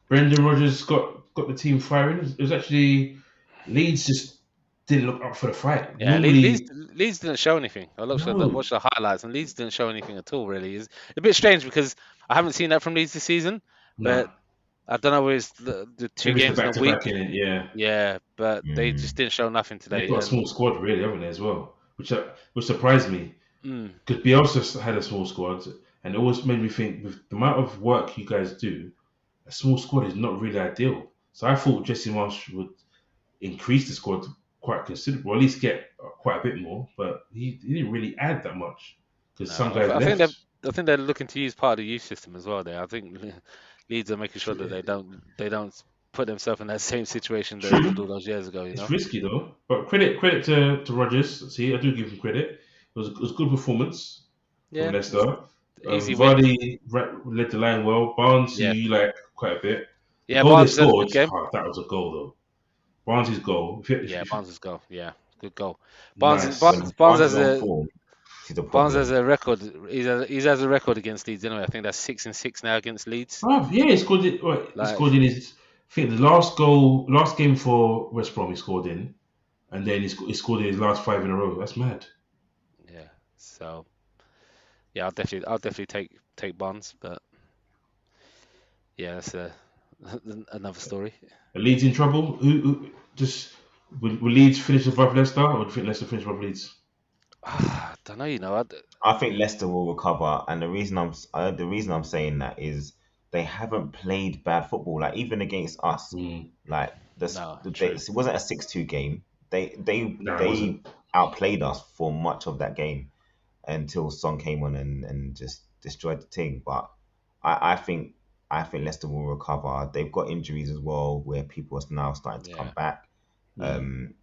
Brendan Rodgers got the team firing. It was actually Leeds just didn't look up for the fight. Yeah, Leeds, Normally, Leeds didn't show anything. I no, watched the highlights, and Leeds didn't show anything at all. Really, it's a bit strange because I haven't seen that from Leeds this season. no. But I don't know whether it's the two Maybe it's the games in a back to back week. in it. Yeah, Yeah, but they Mm. just didn't show nothing they've today. got a And small squad, really, haven't they, as well? Which surprised me mm, because Bielsa had a small squad, and it always made me think with the amount of work you guys do, a small squad is not really ideal. So I thought Jesse Marsh would increase the squad quite considerably, or at least get quite a bit more. But he didn't really add that much because some no, guys I think left. I think they're looking to use part of the youth system as well. There, I think Leeds are making sure that True, they don't put themselves in that same situation that they did all true. those years ago. It's risky though, but credit to Rodgers. See, I do give him credit. It was a good performance from Yeah, it's Leicester. easy win. Vardy led the line well. Barnes, who Yeah, you like quite a bit. The yeah. goal they Barnes has had a scored, good game. oh, that was a goal though. Barnes' goal, Yeah, Barnes' goal. Yeah, good goal. nice. When Barnes Barnes is has on a form, he's a problem. record. He has a record against Leeds anyway. I think that's 6-6 now against Leeds. Oh, yeah, he scored it. Well, he Like, scored in his. I think the last game for West Brom, he scored in, and then he scored in his last five in a row. That's mad. yeah. So yeah, I'll definitely take Barnes, but yeah, that's another story. Are Leeds in trouble? Who just will Leeds finish above Leicester, or do you think Leicester finish above Leeds? I don't know. I think Leicester will recover, and the reason I'm saying that is they haven't played bad football. Like even against us, Mm. like No, true. it wasn't a 6-2 game. No, it They wasn't. outplayed us for much of that game until Son came on and just destroyed the team. But I think Leicester will recover. They've got injuries as well, where people are now starting to come Yeah, back. Mm. Um,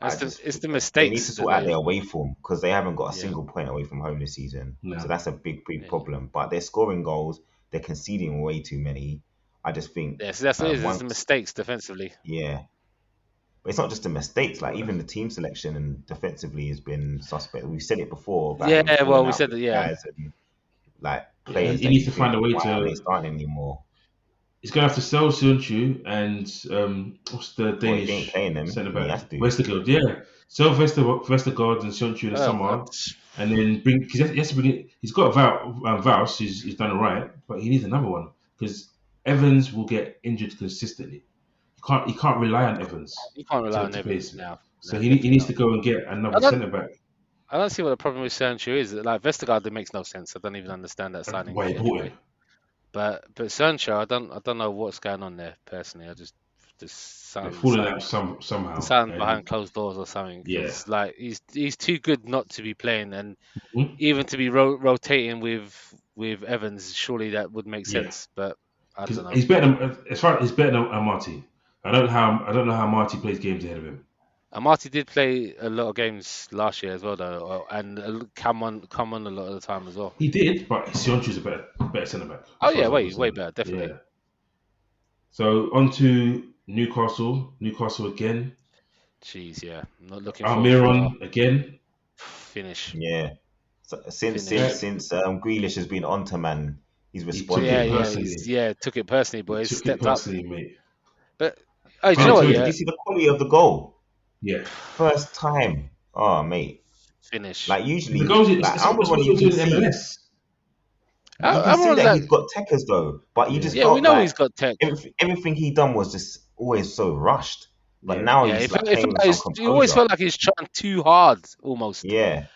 I just it's the they need mistakes to that sort out they. their away form because they haven't got a Yeah, single point away from home this season. So No. that's a big yeah, problem. But they're scoring goals. They're conceding way too many. I just think yeah. So that's what it is. It's the once, mistakes defensively. yeah. But it's not just the mistakes. Like even the team selection and defensively has been suspect. We've said it before about him Yeah, well, falling we out said with that. Yeah, guys and like Yeah, he, players he that needs you to find think a way why aren't they to. starting anymore? He's gonna have to sell Sunchu and what's the Well, he ain't Danish playing them, centre and he back has to. Westergaard? Yeah, sell Vestergaard and Sunchu in the well, summer, and then bring because he has to bring it. He's got Vals. He's done it right, but he needs another one because Evans will get injured consistently. He can't rely on Evans you can't rely to, on to Evans place it. now. So No, he definitely needs not. to go and get I another don't. centre back. I don't see what the problem with Sancho is. Like Vestergaard, it makes no sense. I don't even understand that That's signing why he bought him. anyway. But Sancho, I don't know what's going on there personally. I just They're falling out something somehow, something and behind closed doors or something. yeah. Because like he's too good not to be playing, and Mhm. even to be rotating with Evans, surely that would make Yeah. sense. But I Because don't know. he's better than as far he's better than Marty. I don't know how Marty plays games ahead of him. Amati did play a lot of games last year as well, though, and come on a lot of the time as well. He did, but Sionchu's a better centre back Oh as far yeah, as I'm way concerned. better, definitely. Yeah. So on to Newcastle. Newcastle again. Jeez, yeah. I'm not looking forward for Almiron again. finish. Yeah. So, Finish. since Grealish has been on to man, he's He took Yeah, it responded. yeah, personally. took it personally, He boys. took it Stepped up. personally, mate. But oh, do you Can't know Mate, what? tell did Yeah, you you. see the quality of the goal? Yeah. First time. Oh, mate. finish. Like The usually, goals, like it's what Almiron, you're doing in MLS. you can see Everyone's that like, he's got techers though, but you Yeah. just yeah, we felt know he's like got tech. everything he done was just always so rushed. But Yeah. now Yeah, he's like it playing felt with like some he always composure. felt like he's trying too hard, almost. Yeah,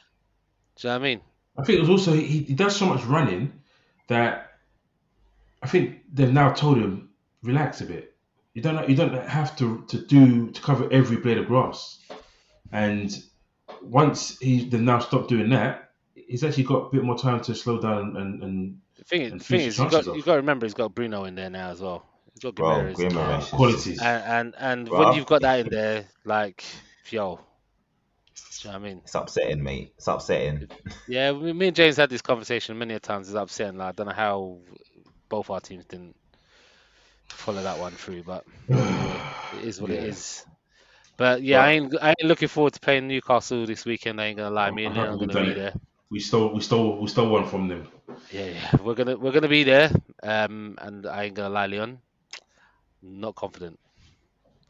Do you know what I mean? I think it was also he does so much running that I think they've now told him relax a bit. You don't have to cover every blade of grass. And once they've now stopped doing that, he's actually got a bit more time to slow down and The thing finish his is, chances you off. got to remember he's got Bruno in there now as well. He's got bro, Gimenez in there, Guimaraes is just, Qualities. and when bro, you've got that in there, like, yo, do you know what I mean? it's upsetting, mate. It's upsetting. Yeah, me and James had this conversation many a times. It's upsetting. Like, I don't know how both our teams didn't follow that one through, but anyway, it is what it Yeah. is. But yeah, But I ain't looking forward to playing Newcastle this weekend. I ain't gonna lie, me I'm and Leon happy are we've gonna done be it. there. We stole one from them. Yeah, yeah, we're gonna be there. And I ain't gonna lie, Leon, not confident.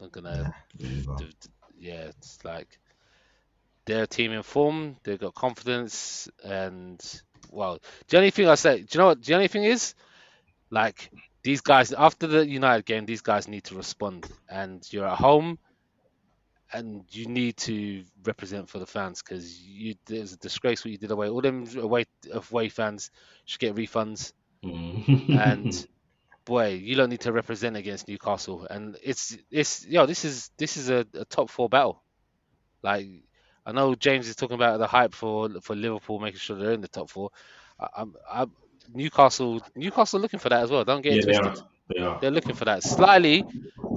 I'm gonna, Nah, me neither. yeah, it's like they're a team in form. They've got confidence, and well, the only thing I say, do you know what? The only thing is, like, these guys after the United game, these guys need to respond, and you're at home. And you need to represent for the fans because there's a disgrace what you did away. All them away fans should get refunds. And Mm. boy, you don't need to represent against Newcastle. And this is a top four battle. Like, I know James is talking about the hype for Liverpool making sure they're in the top four. I Newcastle looking for that as well. Don't get it Yeah, they are. twisted. They are. They're looking for that. Slightly,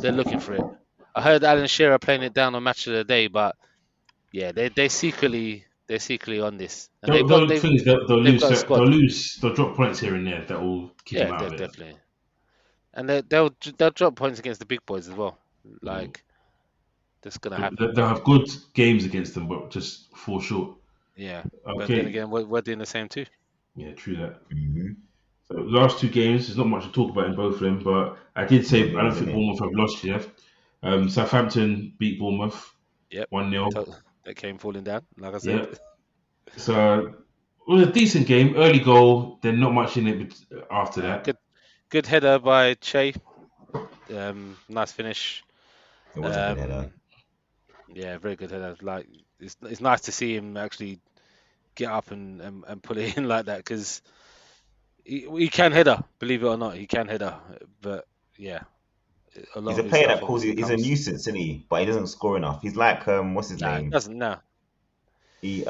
they're looking for it. I heard Alan Shearer playing it down on Match of the Day, but yeah, they're secretly on this, and they've got The thing is, they'll they've lose. got a squad. They'll drop points here and there that will keep them Yeah, out of it. definitely, and they'll drop points against the big boys as well. Mm. Like, that's gonna happen. They'll have good games against them, but just fall short. Yeah, but then Okay. again, we're doing the same too. Yeah, true that. Hmm. So last two games, there's not much to talk about in both of them, but I did say No I don't news in think it. Bournemouth have lost yet. Southampton beat Bournemouth Yep, 1-0. that came falling down. Like I said, Yeah. So it was a decent game. Early goal, then not much in it after that. good header by Che. Nice finish. It was a good header. Um, yeah, very good header. Like, it's nice to see him actually get up and put it in like that because he can header, believe it or not, he can header. But yeah, a lot He's of a his player stuff that causes. obviously He's a comes. nuisance, isn't he? But he doesn't score enough. He's like what's his Nah, it name? doesn't. Nah, He's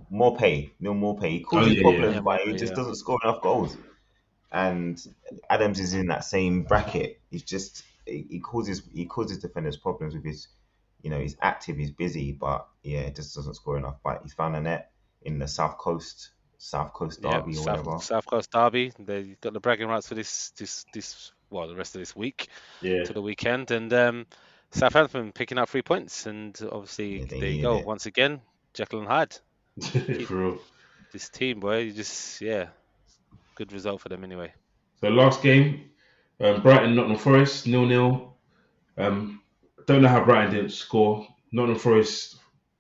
more pay, no more pay. He Oh causes yeah, yeah. problems, yeah, but he Mopey, just yeah, doesn't score enough goals. And Adams is in that same bracket. He causes defenders problems with his, he's active, he's busy, but yeah, it just doesn't score enough. But he's found a net in the South Coast yeah. derby or whatever. South Coast Derby. They got the bragging rights for this well, the rest of this week Yeah. to the weekend, and Southampton picking up 3 points, and obviously Yeah, they there you needed go it. once again, Jekyll and Hyde. Keep For real. this team, boy. Yeah, good result for them anyway. So last game, Brighton Nottingham Forest 0-0. Don't know how Brighton didn't score. Nottingham Forest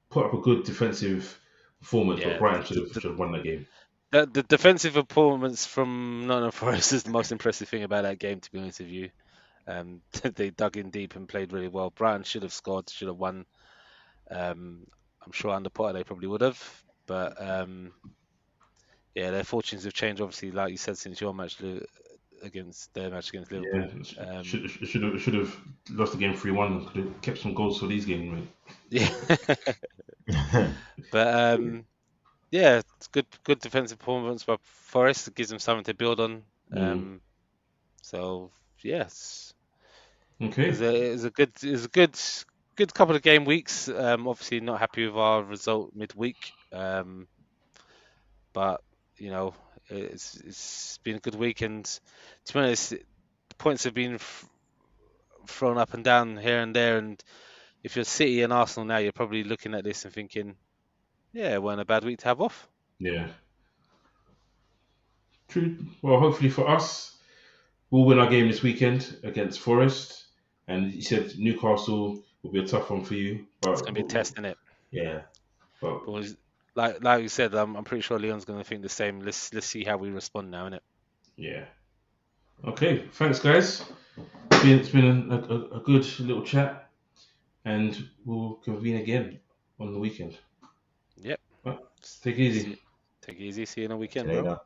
put up a good defensive performance, but Yeah, Brighton should have won that game. the defensive performance from Nottingham Forest is the most impressive thing about that game, to be honest with you. They dug in deep and played really well. Brighton should have scored, should have won. I'm sure under Potter they probably would have, but yeah, their fortunes have changed. Obviously, like you said, since your match against their match against Yeah, Liverpool. should have lost the game 3-1. Could have kept some goals for these games, mate. Yeah, but yeah, it's good defensive performance by Forest. It gives them something to build on. Mm. So yes, Okay. it was a good couple of game weeks. Obviously not happy with our result midweek. But you know, it's been a good week, and to be honest, points have been thrown up and down here and there, and if you're City and Arsenal now, you're probably looking at this and thinking, yeah, it weren't a bad week to have off. Yeah. True. Well, hopefully for us, we'll win our game this weekend against Forest. And you said Newcastle will be a tough one for you, It's but gonna be a test, isn't it? yeah, but But like you said, I'm pretty sure Leon's gonna think the same. Let's see how we respond now, innit? yeah. Okay, thanks guys. It's been a good little chat, and we'll convene again on the weekend. Yep. Right, take it easy. Take it easy. See you on the See weekend, you bro. later.